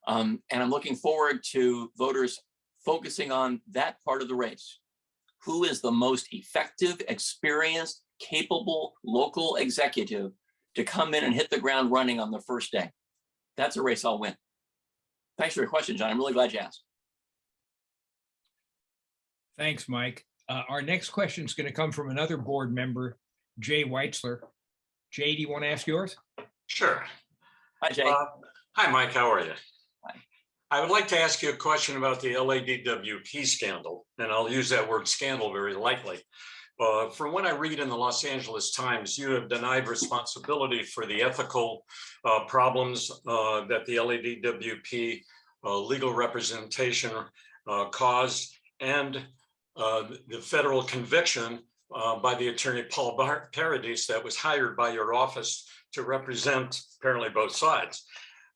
And I'm looking forward to voters focusing on that part of the race. Who is the most effective, experienced, capable local executive to come in and hit the ground running on the first day? That's a race I'll win. Thanks for your question, John. I'm really glad you asked. Thanks, Mike. Our next question is going to come from another board member, Jay Weitzler. Jay, do you want to ask yours? Sure. Hi, Jay. Hi, Mike. How are you? Hi. I would like to ask you a question about the LADWP scandal, and I'll use that word scandal very lightly. From what I read in the Los Angeles Times, you have denied responsibility for the ethical problems that the LADWP legal representation caused, and the federal conviction by the attorney Paul Paradis that was hired by your office to represent apparently both sides.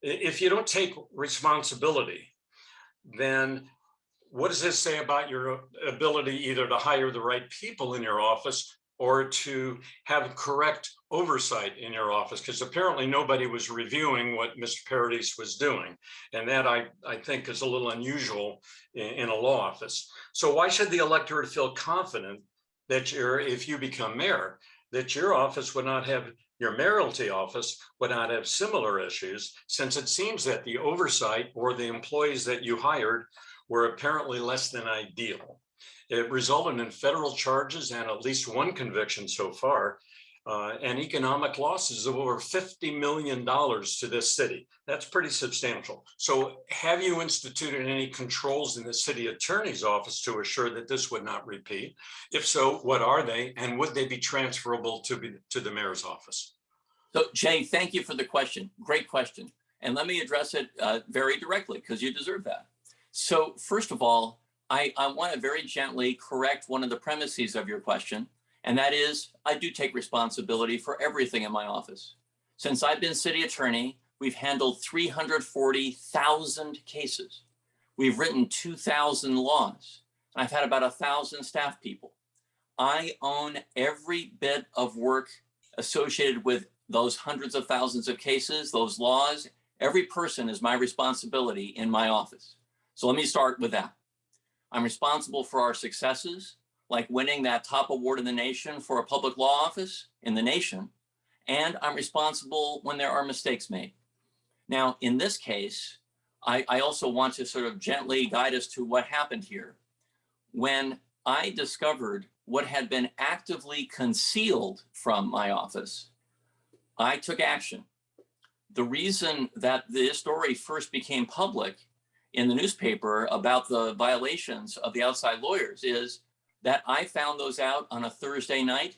If you don't take responsibility, then what does this say about your ability either to hire the right people in your office or to have correct oversight in your office? Because apparently nobody was reviewing what Mr. Paradis was doing. And that I think is a little unusual in a law office. So why should the electorate feel confident that if you become mayor, that your office would not have, your mayoralty office would not have similar issues, since it seems that the oversight or the employees that you hired were apparently less than ideal. It resulted in federal charges and at least one conviction so far, and economic losses of over $50 million to this city. That's pretty substantial. So have you instituted any controls in the city attorney's office to assure that this would not repeat? If so, what are they, and would they be transferable to the mayor's office? So Jay, thank you for the question. Great question. And let me address it very directly, because you deserve that. So first of all, I want to very gently correct one of the premises of your question. And that is, I do take responsibility for everything in my office. Since I've been city attorney, we've handled 340,000 cases. We've written 2,000 laws. I've had about 1,000 staff people. I own every bit of work associated with those hundreds of thousands of cases, those laws. Every person is my responsibility in my office. So let me start with that. I'm responsible for our successes, like winning that top award in the nation for a public law office in the nation. And I'm responsible when there are mistakes made. Now, in this case, I also want to sort of gently guide us to what happened here. When I discovered what had been actively concealed from my office, I took action. The reason that this story first became public in the newspaper about the violations of the outside lawyers is that I found those out on a Thursday night.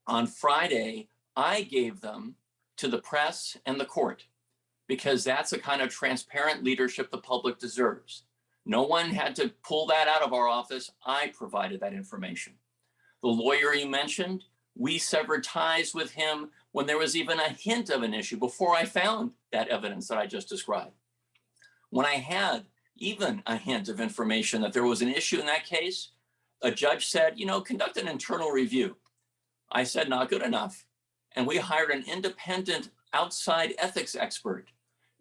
On Friday, I gave them to the press and the court, because that's the kind of transparent leadership the public deserves. No one had to pull that out of our office. I provided that information. The lawyer you mentioned, we severed ties with him when there was even a hint of an issue before I found that evidence that I just described. When I had even a hint of information that there was an issue in that case, a judge said, you know, conduct an internal review. I said, not good enough. And we hired an independent outside ethics expert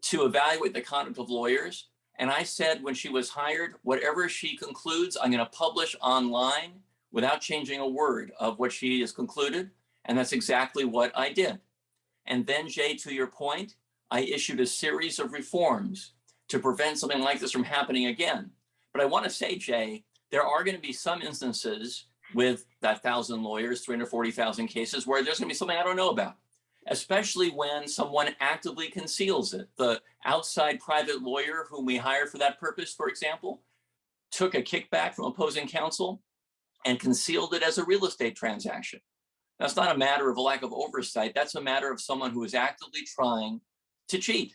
to evaluate the conduct of lawyers. And I said, when she was hired, whatever she concludes, I'm going to publish online without changing a word of what she has concluded. And that's exactly what I did. And then, Jay, to your point, I issued a series of reforms to prevent something like this from happening again. But I want to say, Jay, there are going to be some instances with that 1,000 lawyers, 340,000 cases, where there's going to be something I don't know about, especially when someone actively conceals it. The outside private lawyer whom we hired for that purpose, for example, took a kickback from opposing counsel and concealed it as a real estate transaction. That's not a matter of a lack of oversight. That's a matter of someone who is actively trying to cheat.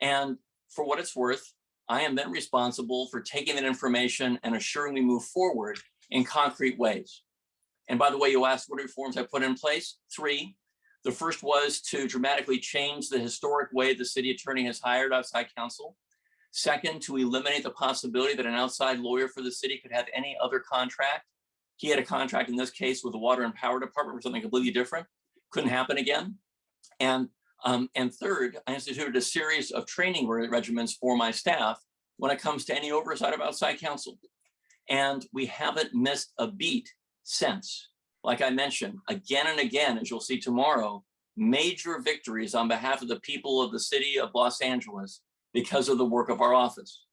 And for what it's worth, I am then responsible for taking that information and assuring we move forward in concrete ways. And by the way, you asked what reforms I put in place. 3. The first was to dramatically change the historic way the city attorney has hired outside counsel. Second, to eliminate the possibility that an outside lawyer for the city could have any other contract. He had a contract in this case with the Water and Power Department for something completely different. Couldn't happen again. And third, I instituted a series of training regimens for my staff when it comes to any oversight of outside counsel. And we haven't missed a beat since. Like I mentioned, again and again, as you'll see tomorrow, major victories on behalf of the people of the city of Los Angeles because of the work of our office.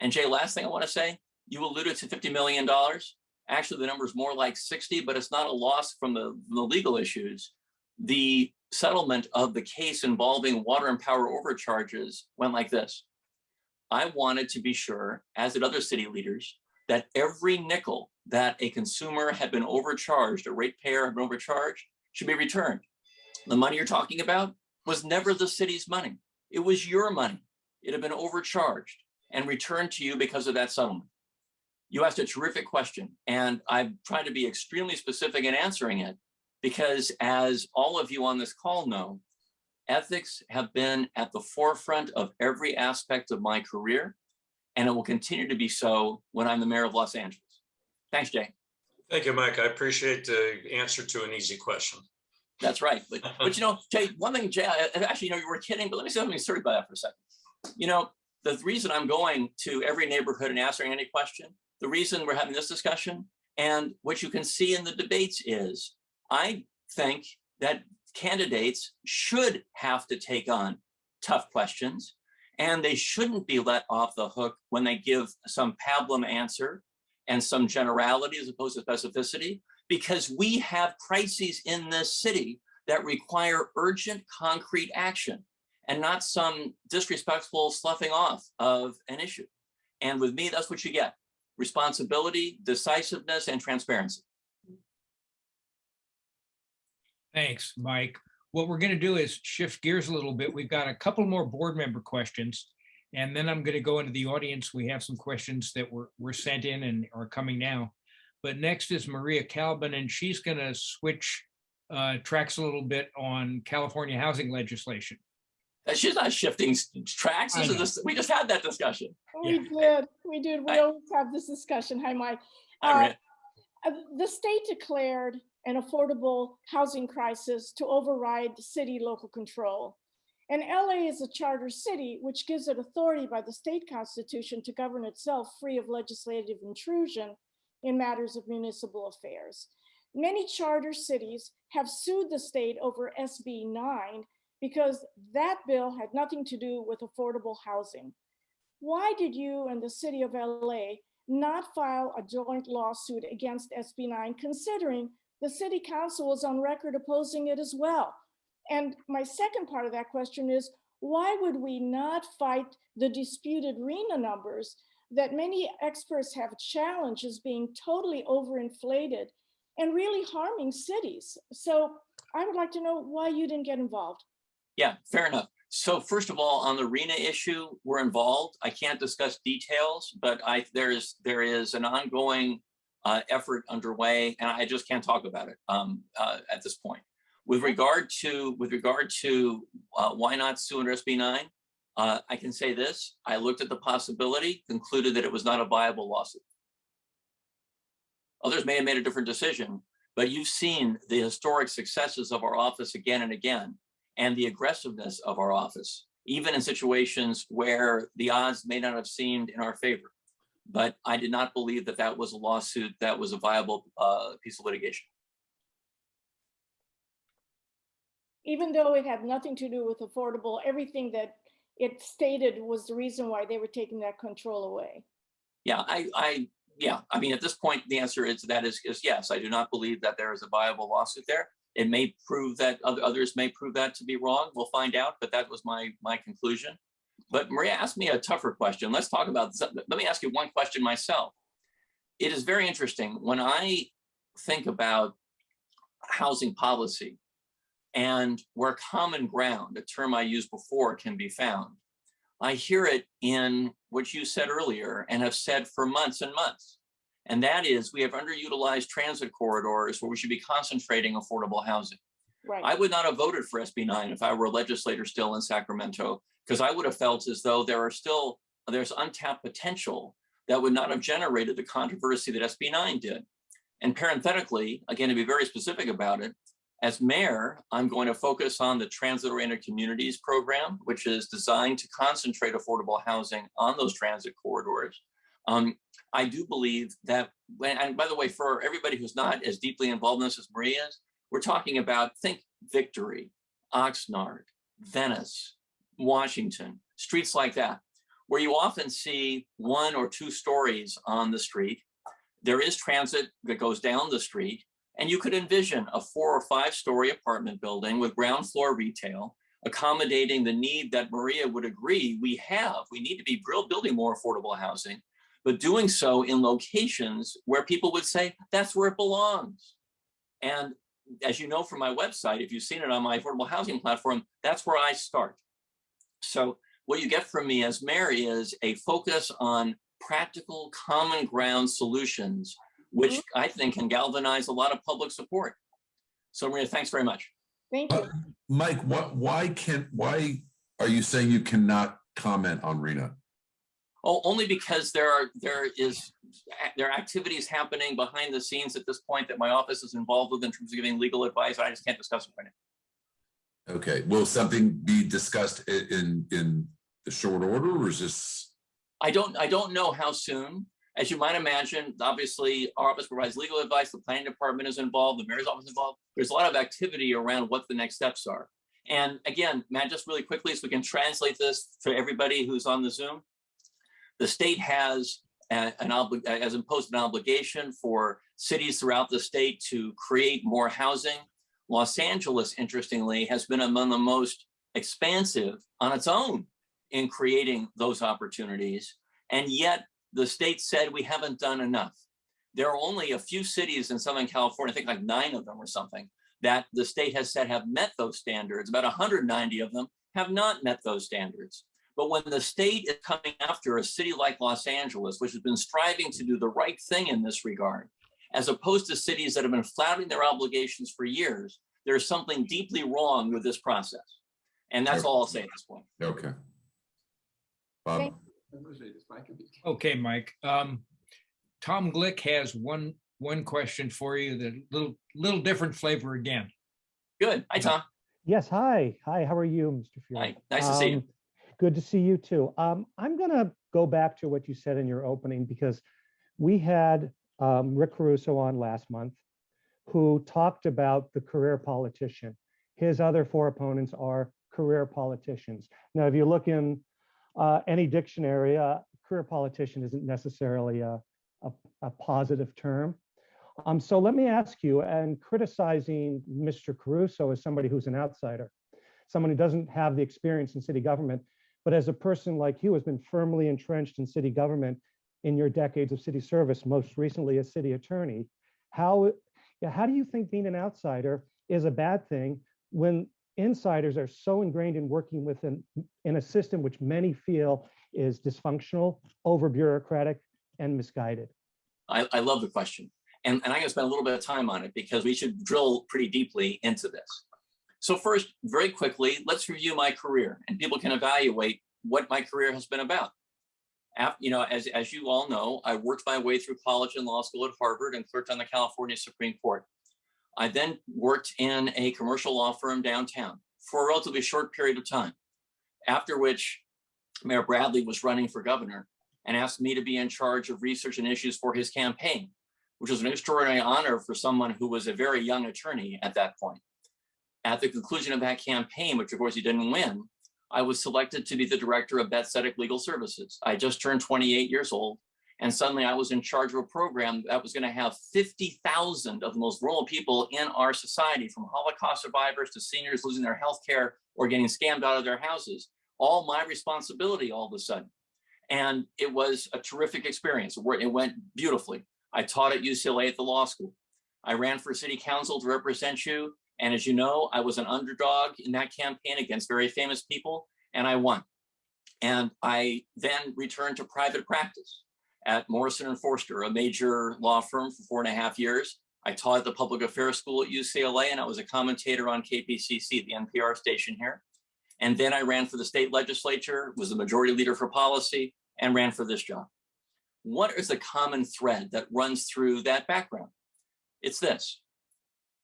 And Jay, last thing I want to say, you alluded to $50 million. Actually, the number is more like 60, but it's not a loss from the legal issues. The settlement of the case involving water and power overcharges went like this. I wanted to be sure, as did other city leaders, that every nickel that a consumer had been overcharged, a ratepayer had been overcharged, should be returned. The money you're talking about was never the city's money. It was your money. It had been overcharged and returned to you because of that settlement. You asked a terrific question, and I've tried to be extremely specific in answering it because, as all of you on this call know, ethics have been at the forefront of every aspect of my career, and it will continue to be so when I'm the mayor of Los Angeles. Thanks, Jay. Thank you, Mike. I appreciate the answer to an easy question. That's right. But you know, Jay, one thing, Jay, actually, you know, you were kidding, but let me say something serious about that for a second. You know, the reason I'm going to every neighborhood and answering any question, the reason we're having this discussion, and what you can see in the debates is, I think that candidates should have to take on tough questions, and they shouldn't be let off the hook when they give some pablum answer and some generality as opposed to specificity, because we have crises in this city that require urgent, concrete action and not some disrespectful sloughing off of an issue. And with me, that's what you get: responsibility, decisiveness, and transparency. Thanks, Mike. What we're going to do is shift gears a little bit. We've got a couple more board member questions, and then I'm going to go into the audience. We have some questions that were sent in and are coming now. But next is Maria Calvin, and she's going to switch tracks a little bit on California housing legislation. She's not shifting tracks. We just had that discussion. We did. We always have this discussion. Hi, Mike. The state declared an affordable housing crisis to override city local control. And LA is a charter city, which gives it authority by the state constitution to govern itself free of legislative intrusion in matters of municipal affairs. Many charter cities have sued the state over SB 9 because that bill had nothing to do with affordable housing. Why did you and the city of LA not file a joint lawsuit against SB 9, considering the city council was on record opposing it as well? And my second part of that question is, why would we not fight the disputed RHNA numbers that many experts have challenged as being totally overinflated and really harming cities? So I would like to know why you didn't get involved. Yeah, fair enough. So first of all, on the RHNA issue, we're involved. I can't discuss details, but there is an ongoing effort underway, and I just can't talk about it at this point. With regard to why not sue under SB 9, I can say this: I looked at the possibility, concluded that it was not a viable lawsuit. Others may have made a different decision, but you've seen the historic successes of our office again and again, and the aggressiveness of our office, even in situations where the odds may not have seemed in our favor. But I did not believe that that was a lawsuit that was a viable piece of litigation. Even though it had nothing to do with affordable, everything that it stated was the reason why they were taking that control away. Yeah, I mean, at this point, the answer is yes. I do not believe that there is a viable lawsuit there. It may prove that others may prove that to be wrong. We'll find out, but that was my conclusion. But Maria asked me a tougher question. Let's talk about this. Let me ask you one question myself. It is very interesting when I think about housing policy and where common ground, a term I used before, can be found. I hear it in what you said earlier and have said for months and months. And that is, we have underutilized transit corridors where we should be concentrating affordable housing. Right. I would not have voted for SB 9 if I were a legislator still in Sacramento, because I would have felt as though there's untapped potential that would not have generated the controversy that SB 9 did. And parenthetically, again, to be very specific about it, as mayor, I'm going to focus on the transit-oriented communities program, which is designed to concentrate affordable housing on those transit corridors. I do believe that, and by the way, for everybody who's not as deeply involved in this as Maria is, we're talking about, think Victory, Oxnard, Venice, Washington, streets like that, where you often see 1 or 2 stories on the street. There is transit that goes down the street, and you could envision a 4 or 5 story apartment building with ground floor retail, accommodating the need that Maria would agree we have. We need to be building more affordable housing, but doing so in locations where people would say, that's where it belongs. And as you know from my website, if you've seen it on my affordable housing platform, that's where I start. So what you get from me as mayor is a focus on practical common ground solutions, which I think can galvanize a lot of public support. So Maria, thanks very much. Thank you. Mike, why are you saying you cannot comment on Rena? Oh, only because there are activities happening behind the scenes at this point that my office is involved with in terms of giving legal advice. I just can't discuss it right now. Okay, will something be discussed in the short order, or is this? I don't know how soon. As you might imagine, obviously our office provides legal advice, the planning department is involved, the mayor's office is involved. There's a lot of activity around what the next steps are. And again, Matt, just really quickly, so we can translate this for everybody who's on the Zoom. The state has imposed an obligation for cities throughout the state to create more housing. Los Angeles, interestingly, has been among the most expansive on its own in creating those opportunities. And yet the state said we haven't done enough. There are only a few cities in Southern California, I think like 9 of them or something, that the state has said have met those standards. About 190 of them have not met those standards. But when the state is coming after a city like Los Angeles, which has been striving to do the right thing in this regard, as opposed to cities that have been flouting their obligations for years, there's something deeply wrong with this process. And that's all I'll say at this point. Okay. Bob. Okay, Mike. Tom Glick has one question for you, that little different flavor again. Good. Hi, Tom. Yes, hi. Hi, how are you, Mr. Feuer? Hi, nice to see you. Good to see you too. I'm going to go back to what you said in your opening, because we had Rick Caruso on last month, who talked about the career politician. His other 4 opponents are career politicians. Now, if you look in any dictionary, career politician isn't necessarily a positive term. So let me ask you, and criticizing Mr. Caruso as somebody who's an outsider, someone who doesn't have the experience in city government, but as a person like you has been firmly entrenched in city government in your decades of city service, most recently as city attorney, how do you think being an outsider is a bad thing when insiders are so ingrained in working within in a system which many feel is dysfunctional, over bureaucratic, and misguided? I love the question. And I'm going to spend a little bit of time on it because we should drill pretty deeply into this. So first, very quickly, let's review my career, and people can evaluate what my career has been about. As you all know, I worked my way through college and law school at Harvard and clerked on the California Supreme Court. I then worked in a commercial law firm downtown for a relatively short period of time, after which Mayor Bradley was running for governor and asked me to be in charge of research and issues for his campaign, which was an extraordinary honor for someone who was a very young attorney at that point. At the conclusion of that campaign, which of course he didn't win, I was selected to be the director of Bethesda Legal Services. I just turned 28 years old, and suddenly I was in charge of a program that was going to have 50,000 of the most vulnerable people in our society, from Holocaust survivors to seniors losing their health care or getting scammed out of their houses, all my responsibility all of a sudden. And it was a terrific experience. It went beautifully. I taught at UCLA at the law school. I ran for city council to represent you. And as you know, I was an underdog in that campaign against very famous people, and I won. And I then returned to private practice at Morrison & Forster, a major law firm, for 4.5 years. I taught at the public affairs school at UCLA, and I was a commentator on KPCC, the NPR station here. And then I ran for the state legislature, was the majority leader for policy, and ran for this job. What is the common thread that runs through that background? It's this.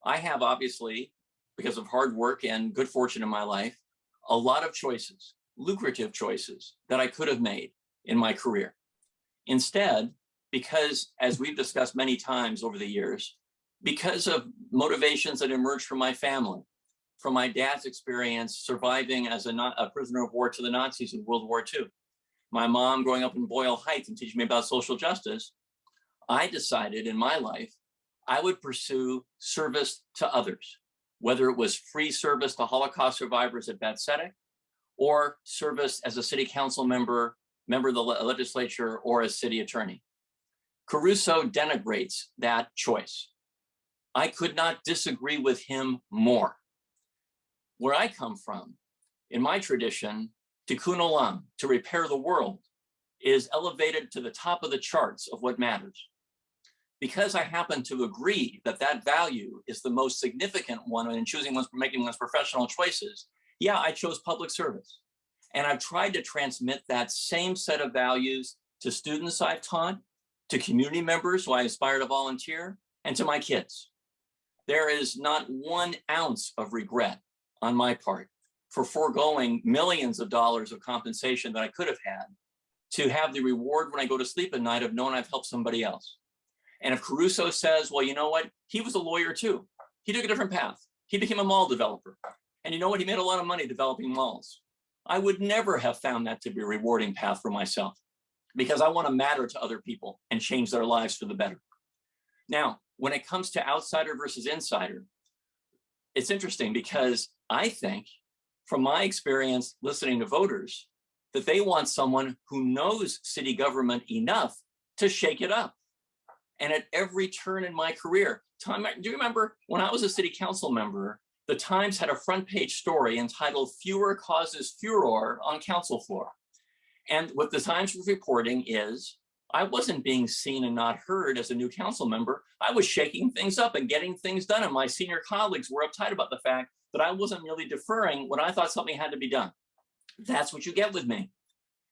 I have, obviously, because of hard work and good fortune in my life, a lot of choices, lucrative choices that I could have made in my career. Instead, because, as we've discussed many times over the years, because of motivations that emerged from my family, from my dad's experience surviving as a prisoner of war to the Nazis in World War II, my mom growing up in Boyle Heights and teaching me about social justice, I decided in my life I would pursue service to others, whether it was free service to Holocaust survivors at Bethesda, or service as a city council member of the legislature, or as city attorney. Caruso denigrates that choice. I could not disagree with him more. Where I come from, in my tradition, tikkun olam, to repair the world, is elevated to the top of the charts of what matters. Because I happen to agree that that value is the most significant one in making one's professional choices, yeah, I chose public service. And I've tried to transmit that same set of values to students I've taught, to community members who I aspire to volunteer, and to my kids. There is not 1 ounce of regret on my part for foregoing millions of dollars of compensation that I could have had to have the reward when I go to sleep at night of knowing I've helped somebody else. And if Caruso says, well, you know what? He was a lawyer too. He took a different path. He became a mall developer. And you know what? He made a lot of money developing malls. I would never have found that to be a rewarding path for myself, because I want to matter to other people and change their lives for the better. Now, when it comes to outsider versus insider, it's interesting because I think, from my experience listening to voters, that they want someone who knows city government enough to shake it up. And at every turn in my career, Tom, do you remember when I was a city council member, the Times had a front page story entitled "Feuer Causes Furor on Council Floor." And what the Times was reporting is, I wasn't being seen and not heard as a new council member. I was shaking things up and getting things done. And my senior colleagues were uptight about the fact that I wasn't really deferring when I thought something had to be done. That's what you get with me.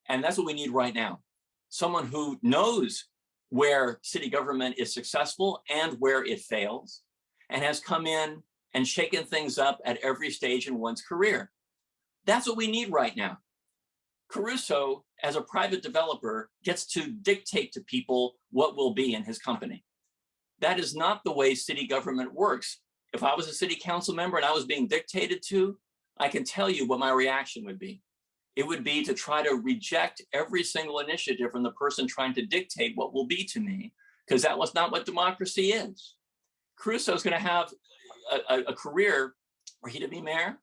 And that's what we need right now. Someone who knows where city government is successful and where it fails, and has come in and shaken things up at every stage in one's career. That's what we need right now. Caruso, as a private developer, gets to dictate to people what will be in his company. That is not the way city government works. If I was a city council member and I was being dictated to, I can tell you what my reaction would be. It would be to try to reject every single initiative from the person trying to dictate what will be to me, because that was not what democracy is. Caruso is going to have a career, were he to be mayor,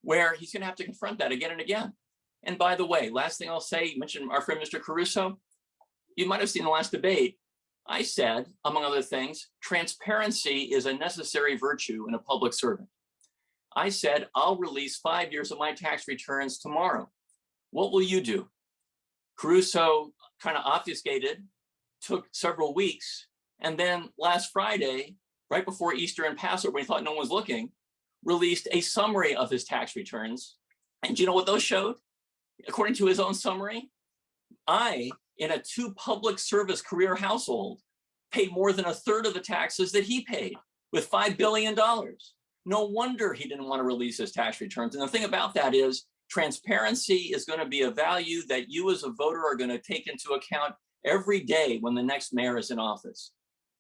where he's going to have to confront that again and again. And by the way, last thing I'll say, you mentioned our friend, Mr. Caruso. You might have seen the last debate. I said, among other things, transparency is a necessary virtue in a public servant. I said, I'll release 5 years of my tax returns tomorrow. What will you do? Caruso kind of obfuscated, took several weeks, and then last Friday, right before Easter and Passover, when he thought no one was looking, released a summary of his tax returns. And do you know what those showed? According to his own summary, I, in a 2 public service career household, paid more than 1/3 of the taxes that he paid, with $5 billion. No wonder he didn't want to release his tax returns. And the thing about that is, transparency is going to be a value that you as a voter are going to take into account every day when the next mayor is in office.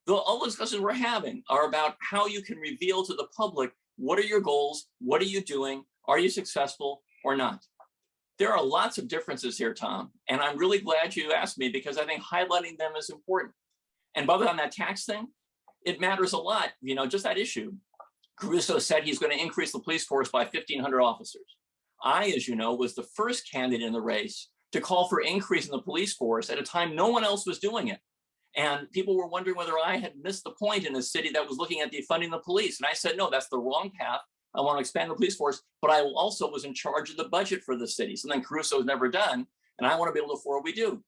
All the discussions we're having are about how you can reveal to the public, what are your goals? What are you doing? Are you successful or not? There are lots of differences here, Tom, and I'm really glad you asked me, because I think highlighting them is important. And by the way, on that tax thing, it matters a lot. You know, just that issue. Caruso said he's going to increase the police force by 1,500 officers. I, as you know, was the first candidate in the race to call for increase in the police force at a time no one else was doing it. And people were wondering whether I had missed the point in a city that was looking at defunding the police. And I said, no, that's the wrong path. I want to expand the police force, but I also was in charge of the budget for the city. Something Caruso has never done. And I want to be able to afford what we do.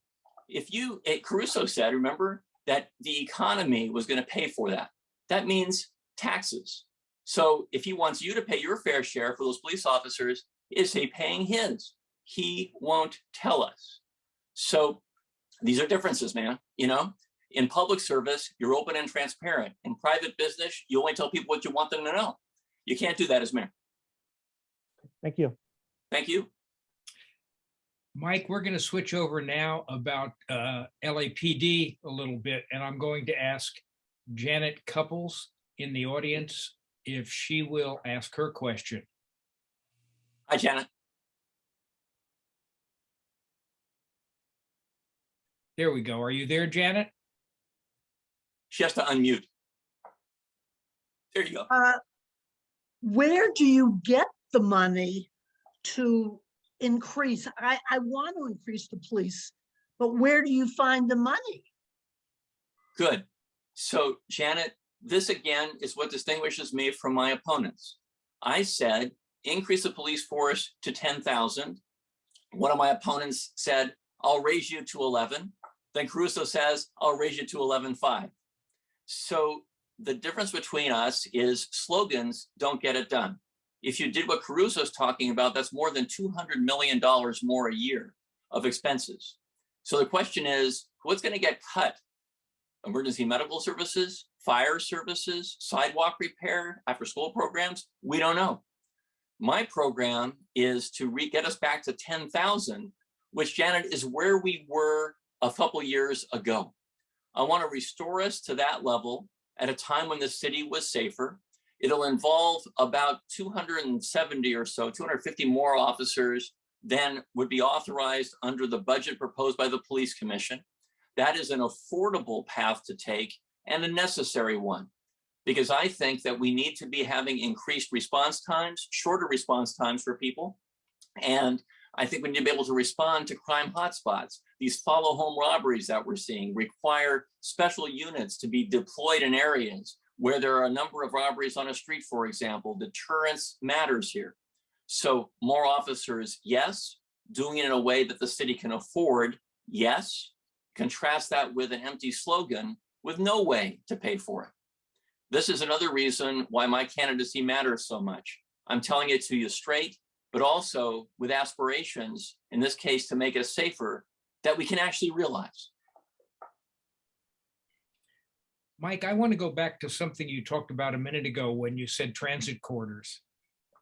If you, Caruso said, remember, that the economy was going to pay for that. That means taxes. So if he wants you to pay your fair share for those police officers, is he paying his? He won't tell us. So these are differences, man. You know, in public service, you're open and transparent. In private business, you only tell people what you want them to know. You can't do that as mayor. Thank you. Thank you. Mike, we're going to switch over now about LAPD a little bit, and I'm going to ask Janet Couples in the audience if she will ask her question. Hi, Janet. There we go. Are you there, Janet? She has to unmute. There you go. Where do you get the money to increase? I want to increase the police, but where do you find the money? Good. So, Janet, this again is what distinguishes me from my opponents. I said, increase the police force to 10,000. One of my opponents said, I'll raise you to 11. Then Caruso says, I'll raise you to 11.5. So the difference between us is slogans don't get it done. If you did what Caruso's talking about, that's more than $200 million more a year of expenses. So the question is, what's going to get cut? Emergency medical services, fire services, sidewalk repair, after school programs? We don't know. My program is to get us back to 10,000, which, Janet, is where we were a couple years ago. I want to restore us to that level at a time when the city was safer. It'll involve about 270 or so, 250 more officers than would be authorized under the budget proposed by the Police Commission. That is an affordable path to take and a necessary one, because I think that we need to be having increased response times, shorter response times for people. And I think we need to be able to respond to crime hotspots. These follow home robberies that we're seeing require special units to be deployed in areas where there are a number of robberies on a street, for example. Deterrence matters here. So more officers, yes. Doing it in a way that the city can afford, yes. Contrast that with an empty slogan with no way to pay for it. This is another reason why my candidacy matters so much. I'm telling it to you straight, but also with aspirations, in this case, to make us safer, that we can actually realize. Mike, I want to go back to something you talked about a minute ago when you said transit corridors.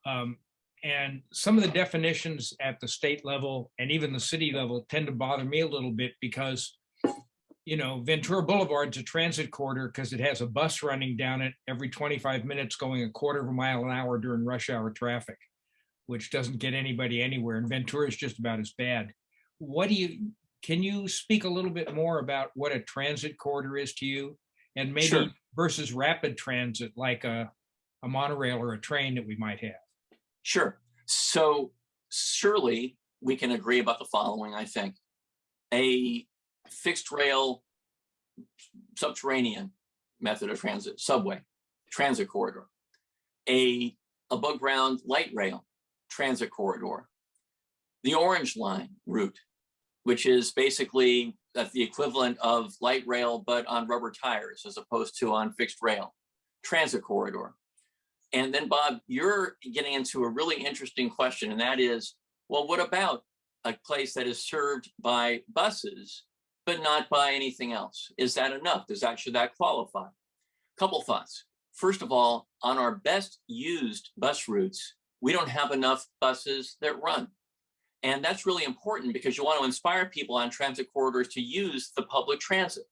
And some of the definitions at the state level and even the city level tend to bother me a little bit because, you know, Ventura Boulevard's a transit corridor because it has a bus running down it every 25 minutes going a quarter of a mile an hour during rush hour traffic, which doesn't get anybody anywhere. And Ventura is just about as bad. Can you speak a little bit more about what a transit corridor is to you? And maybe Sure. Versus rapid transit, like a monorail or a train that we might have. Sure. So surely we can agree about the following, I think. A fixed rail subterranean method of transit, subway, transit corridor. A above ground light rail transit corridor. The Orange Line route, which is basically the equivalent of light rail, but on rubber tires as opposed to on fixed rail, transit corridor. And then, Bob, you're getting into a really interesting question, and that is, well, what about a place that is served by buses, but not by anything else? Is that enough? Should that qualify? Couple thoughts. First of all, on our best used bus routes, we don't have enough buses that run. And that's really important because you want to inspire people on transit corridors to use the public transit.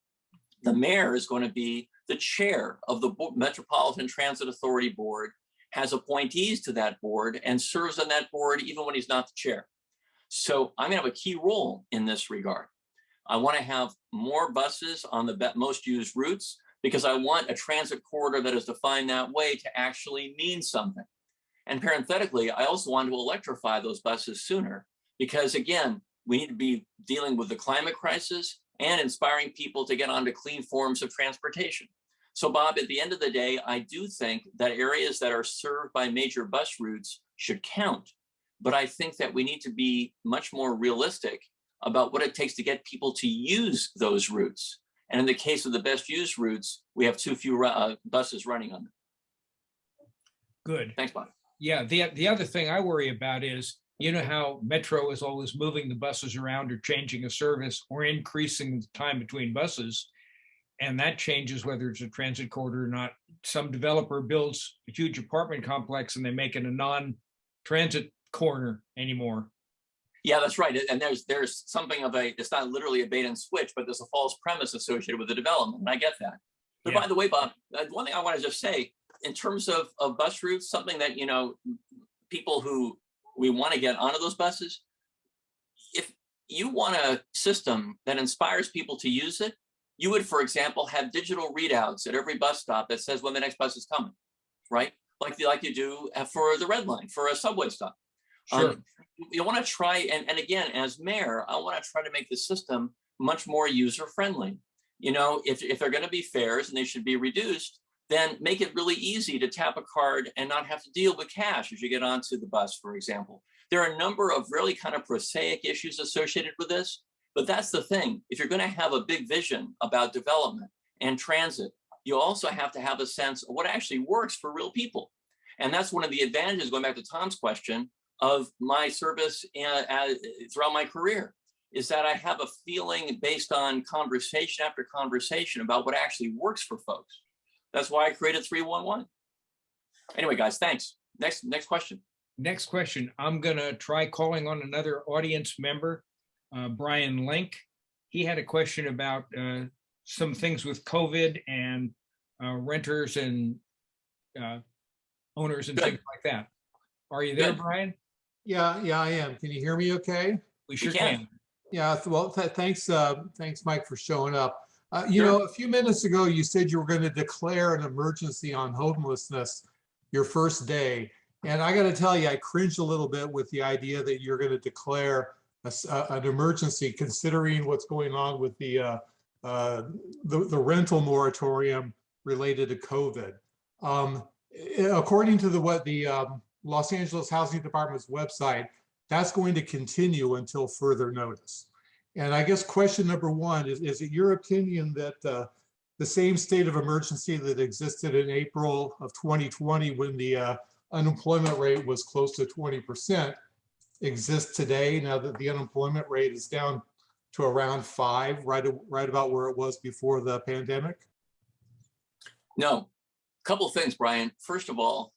The mayor is going to be the chair of the Metropolitan Transit Authority Board, has appointees to that board, and serves on that board even when he's not the chair. So I'm going to have a key role in this regard. I want to have more buses on the most used routes because I want a transit corridor that is defined that way to actually mean something. And parenthetically, I also want to electrify those buses sooner because, again, we need to be dealing with the climate crisis and inspiring people to get onto clean forms of transportation. So, Bob, at the end of the day, I do think that areas that are served by major bus routes should count. But I think that we need to be much more realistic about what it takes to get people to use those routes. And in the case of the best used routes, we have too few buses running on them. Good. Thanks, Bob. Yeah, the other thing I worry about is, you know how Metro is always moving the buses around or changing a service or increasing the time between buses. And that changes whether it's a transit corridor or not. Some developer builds a huge apartment complex and they make it a non-transit corner anymore. Yeah, that's right. And there's something of it's not literally a bait and switch, but there's a false premise associated with the development. And I get that. But by the way, Bob, one thing I want to just say, in terms of bus routes, something that, you know, people who we want to get onto those buses, if you want a system that inspires people to use it, you would, for example, have digital readouts at every bus stop that says when the next bus is coming, right? Like you do for the Red Line, for a subway stop. Sure. You want to try, and again, as mayor, I want to try to make the system much more user-friendly. You know, if they're going to be fares and they should be reduced, then make it really easy to tap a card and not have to deal with cash as you get onto the bus, for example. There are a number of really kind of prosaic issues associated with this, but that's the thing. If you're going to have a big vision about development and transit, you also have to have a sense of what actually works for real people. And that's one of the advantages, going back to Tom's question, of my service throughout my career, is that I have a feeling based on conversation after conversation about what actually works for folks. That's why I created 311. Anyway, guys, thanks. Next question. Next question. I'm going to try calling on another audience member, Brian Link. He had a question about some things with COVID and renters and owners and things like that. Are you there, Brian? Yeah, I am. Can you hear me okay? We sure can. Yeah, well, thanks, Mike, for showing up. You know, a few minutes ago, you said you were going to declare an emergency on homelessness your first day. And I got to tell you, I cringe a little bit with the idea that you're going to declare an emergency, considering what's going on with the rental moratorium related to COVID. According to what the Los Angeles Housing Department's website, that's going to continue until further notice. And I guess question number one is it your opinion that the same state of emergency that existed in April of 2020 when the unemployment rate was close to 20% exists today, now that the unemployment rate is down to around 5, right about where it was before the pandemic? No. A couple of things, Brian. First of all,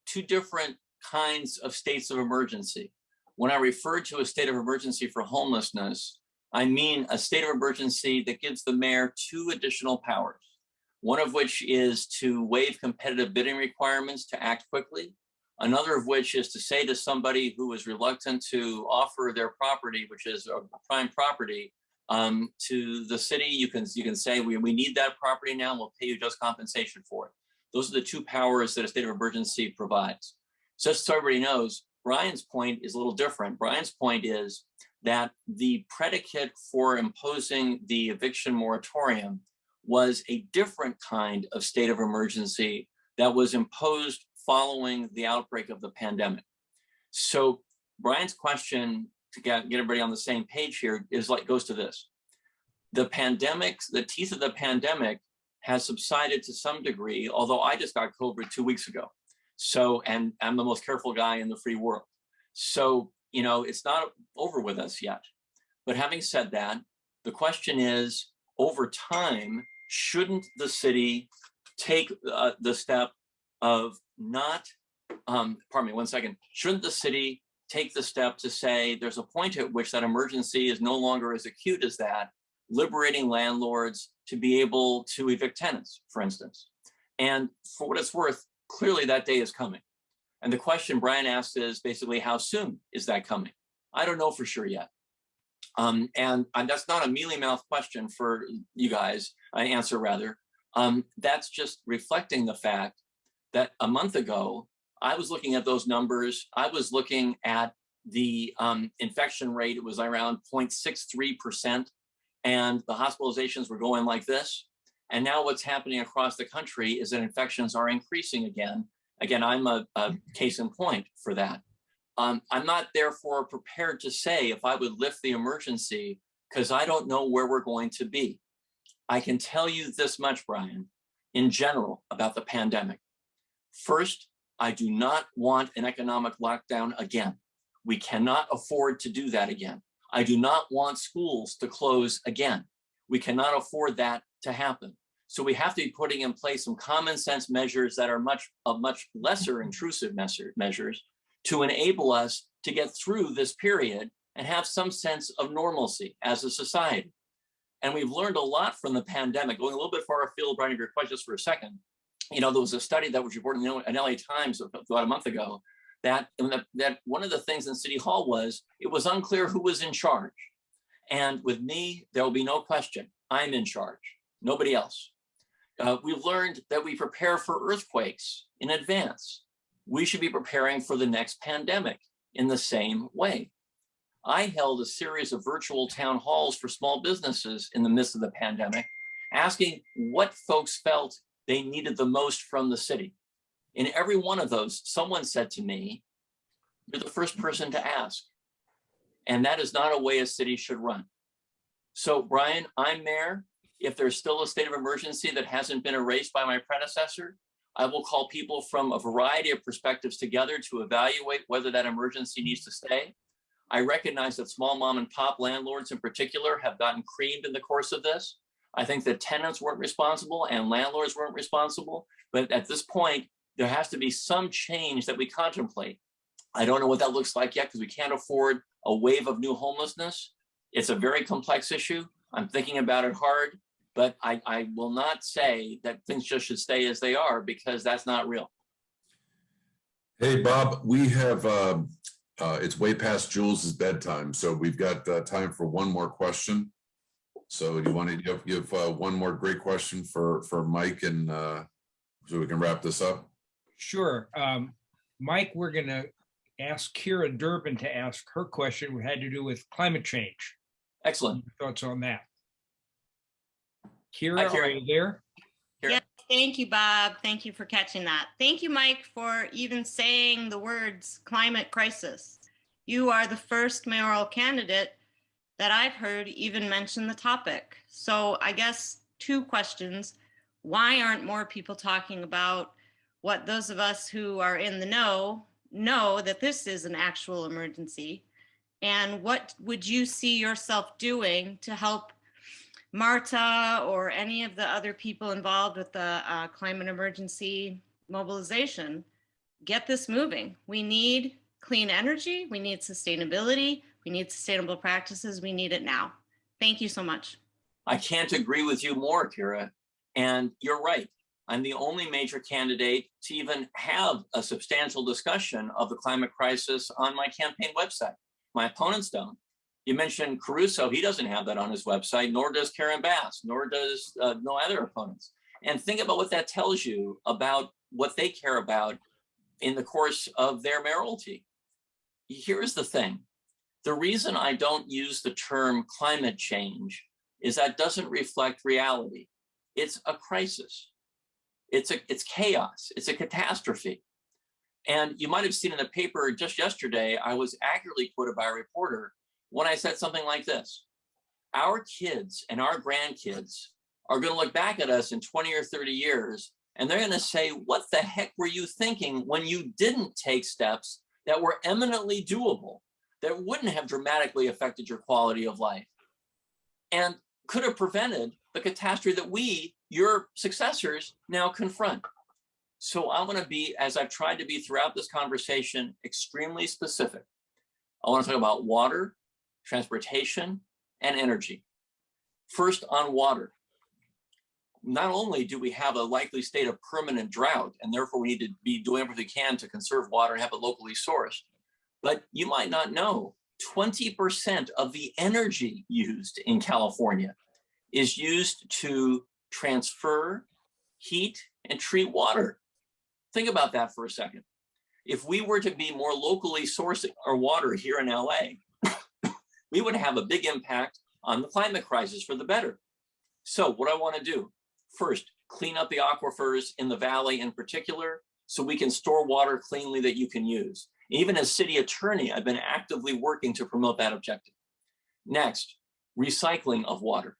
two different kinds of states of emergency. When I refer to a state of emergency for homelessness, I mean a state of emergency that gives the mayor 2 additional powers. One of which is to waive competitive bidding requirements to act quickly. Another of which is to say to somebody who is reluctant to offer their property, which is a prime property, to the city, you can say, we need that property now, and we'll pay you just compensation for it. Those are the 2 powers that a state of emergency provides. Just so everybody knows, Brian's point is a little different. Brian's point is that the predicate for imposing the eviction moratorium was a different kind of state of emergency that was imposed following the outbreak of the pandemic. So Brian's question, to get everybody on the same page here, goes to this. The teeth of the pandemic has subsided to some degree, although I just got COVID 2 weeks ago. So, and I'm the most careful guy in the free world. So, you know, it's not over with us yet. But having said that, the question is, over time, shouldn't the city take the step of not, pardon me, 1 second. Shouldn't the city take the step to say there's a point at which that emergency is no longer as acute as that, liberating landlords to be able to evict tenants, for instance? And for what it's worth, clearly that day is coming. And the question Brian asked is basically, how soon is that coming? I don't know for sure yet. And that's not a mealy-mouthed question for you guys, an answer rather. That's just reflecting the fact that a month ago, I was looking at those numbers. I was looking at the infection rate. It was around 0.63%. And the hospitalizations were going like this. And now what's happening across the country is that infections are increasing again. Again, I'm a case in point for that. I'm not therefore prepared to say if I would lift the emergency because I don't know where we're going to be. I can tell you this much, Brian, in general about the pandemic. First, I do not want an economic lockdown again. We cannot afford to do that again. I do not want schools to close again. We cannot afford that to happen. So we have to be putting in place some common sense measures that are much lesser intrusive measures to enable us to get through this period and have some sense of normalcy as a society. And we've learned a lot from the pandemic. Going a little bit far afield, Brian, of your question just for a second. There was a study that was reported in LA Times about a month ago that one of the things in City Hall was it was unclear who was in charge. And with me, there will be no question. I'm in charge, nobody else. We've learned that we prepare for earthquakes in advance. We should be preparing for the next pandemic in the same way. I held a series of virtual town halls for small businesses in the midst of the pandemic, asking what folks felt they needed the most from the city. In every one of those, someone said to me, "You're the first person to ask." And that is not a way a city should run. So, Brian, I'm mayor. If there's still a state of emergency that hasn't been erased by my predecessor, I will call people from a variety of perspectives together to evaluate whether that emergency needs to stay. I recognize that small mom and pop landlords in particular have gotten creamed in the course of this. I think that tenants weren't responsible and landlords weren't responsible. But at this point, there has to be some change that we contemplate. I don't know what that looks like yet because we can't afford a wave of new homelessness. It's a very complex issue. I'm thinking about it hard, but I will not say that things just should stay as they are because that's not real. Hey, Bob, we have, it's way past Jules's bedtime, so we've got time for one more question. So do you want to give one more great question for Mike and so we can wrap this up? Sure. Mike, we're going to ask Kira Durbin to ask her question, which had to do with climate change. Excellent. Your thoughts on that? Kira, Hi, Kira. are you there? Yes, thank you, Bob. Thank you for catching that. Thank you, Mike, for even saying the words climate crisis. You are the first mayoral candidate that I've heard even mention the topic. So I guess two questions. Why aren't more people talking about what those of us who are in the know that this is an actual emergency? And what would you see yourself doing to help Marta or any of the other people involved with the climate emergency mobilization get this moving? We need clean energy. We need sustainability. We need sustainable practices. We need it now. Thank you so much. I can't agree with you more, Kira. And you're right. I'm the only major candidate to even have a substantial discussion of the climate crisis on my campaign website. My opponents don't. You mentioned Caruso. He doesn't have that on his website, nor does Karen Bass, nor does no other opponents. And think about what that tells you about what they care about in the course of their mayoralty. Here's the thing. The reason I don't use the term climate change is that doesn't reflect reality. It's a crisis. It's chaos. It's a catastrophe. And you might have seen in the paper just yesterday, I was accurately quoted by a reporter when I said something like this: our kids and our grandkids are going to look back at us in 20 or 30 years, and they're going to say, what the heck were you thinking when you didn't take steps that were eminently doable, that wouldn't have dramatically affected your quality of life, and could have prevented the catastrophe that we, your successors, now confront? So I want to be, as I've tried to be throughout this conversation, extremely specific. I want to talk about water, transportation, and energy. First, on water. Not only do we have a likely state of permanent drought, and therefore we need to be doing everything we can to conserve water and have it locally sourced, but you might not know 20% of the energy used in California is used to transfer, heat, and treat water. Think about that for a second. If we were to be more locally sourcing our water here in LA, we would have a big impact on the climate crisis for the better. So what I want to do, first, clean up the aquifers in the valley in particular, so we can store water cleanly that you can use. Even as city attorney, I've been actively working to promote that objective. Next, recycling of water.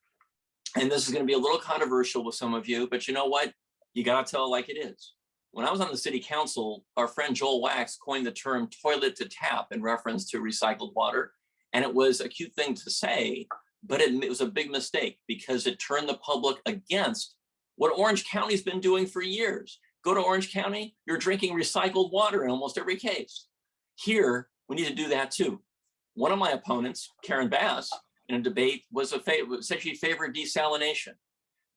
And this is going to be a little controversial with some of you, but you know what? You got to tell it like it is. When I was on the city council, our friend Joel Wax coined the term toilet to tap in reference to recycled water. And it was a cute thing to say, but it was a big mistake because it turned the public against what Orange County's been doing for years. Go to Orange County, you're drinking recycled water in almost every case. Here, we need to do that too. One of my opponents, Karen Bass, in a debate said she favored desalination.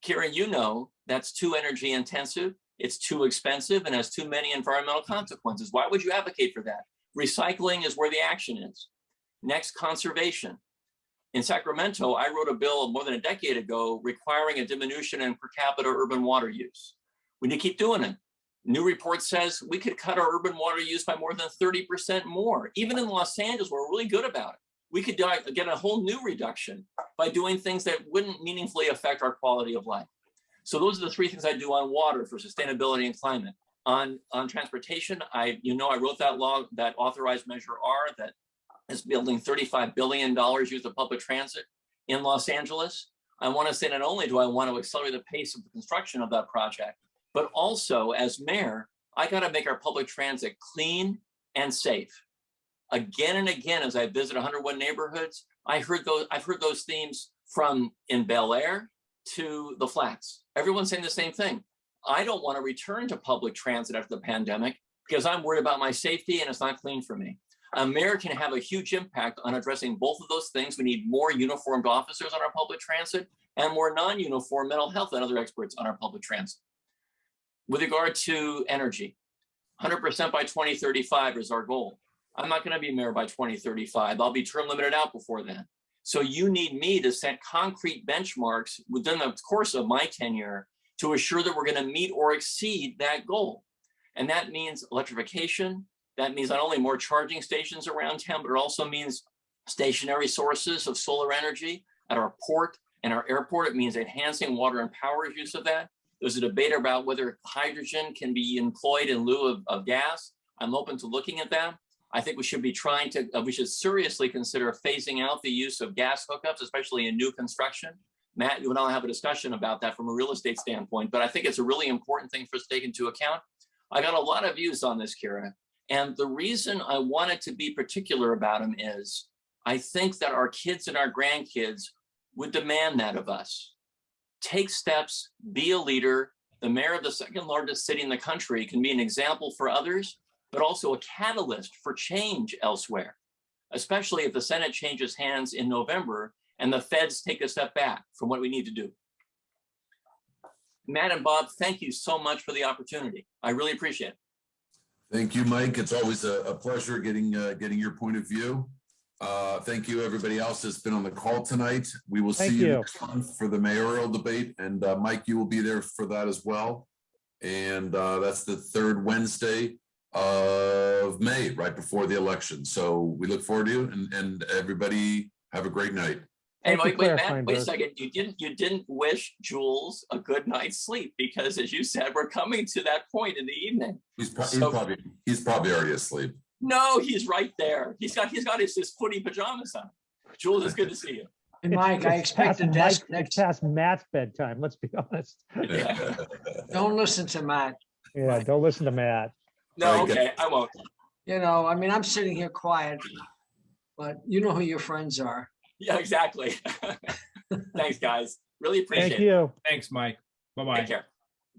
Karen, you know that's too energy intensive, it's too expensive, and has too many environmental consequences. Why would you advocate for that? Recycling is where the action is. Next, conservation. In Sacramento, I wrote a bill more than a decade ago requiring a diminution in per capita urban water use. We need to keep doing it. New report says we could cut our urban water use by more than 30% more. Even in Los Angeles, we're really good about it. We could get a whole new reduction by doing things that wouldn't meaningfully affect our quality of life. So those are the three things I do on water for sustainability and climate. On transportation, I wrote that law, that authorized Measure R, that is building $35 billion use of public transit in Los Angeles. I want to say not only do I want to accelerate the pace of the construction of that project, but also as mayor, I got to make our public transit clean and safe. Again and again, as I visit 101 neighborhoods, I've heard those themes from in Bel Air to the Flats. Everyone's saying the same thing. I don't want to return to public transit after the pandemic because I'm worried about my safety and it's not clean for me. A mayor can have a huge impact on addressing both of those things. We need more uniformed officers on our public transit and more non-uniform mental health and other experts on our public transit. With regard to energy, 100% by 2035 is our goal. I'm not going to be mayor by 2035. I'll be term limited out before then. So you need me to set concrete benchmarks within the course of my tenure to assure that we're going to meet or exceed that goal. And that means electrification. That means not only more charging stations around town, but it also means stationary sources of solar energy at our port and our airport. It means enhancing water and power use of that. There's a debate about whether hydrogen can be employed in lieu of gas. I'm open to looking at that. I think we should be we should seriously consider phasing out the use of gas hookups, especially in new construction. Matt, you and I'll have a discussion about that from a real estate standpoint, but I think it's a really important thing for us to take into account. I got a lot of views on this, Kira, and the reason I wanted to be particular about them is I think that our kids and our grandkids would demand that of us. Take steps, be a leader. The mayor of the second largest city in the country can be an example for others, but also a catalyst for change elsewhere, especially if the Senate changes hands in November and the feds take a step back from what we need to do. Matt and Bob, thank you so much for the opportunity. I really appreciate it. Thank you, Mike. It's always a pleasure getting your point of view. Thank you, everybody else that's been on the call tonight. We will see you next month for the mayoral debate. And Mike, you will be there for that as well. And that's the third Wednesday of May, right before the election. So we look forward to you, and everybody have a great night. Hey, wait, Matt, wait a second. You didn't wish Jules a good night's sleep because, as you said, we're coming to that point in the evening. He's probably already asleep. No, he's right there. He's got his footy pajamas on. Jules, it's good to see you. And Mike, I expect the desk next. It's past Matt's bedtime, let's be honest. Don't listen to Matt. Yeah, don't listen to Matt. No, okay, I won't. You know, I mean, I'm sitting here quiet, but you know who your friends are. Yeah, exactly. Thanks, guys. Really appreciate it. Thank you. Thanks, Mike. Bye-bye. Take care.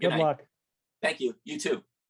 Good luck. Thank you. You too.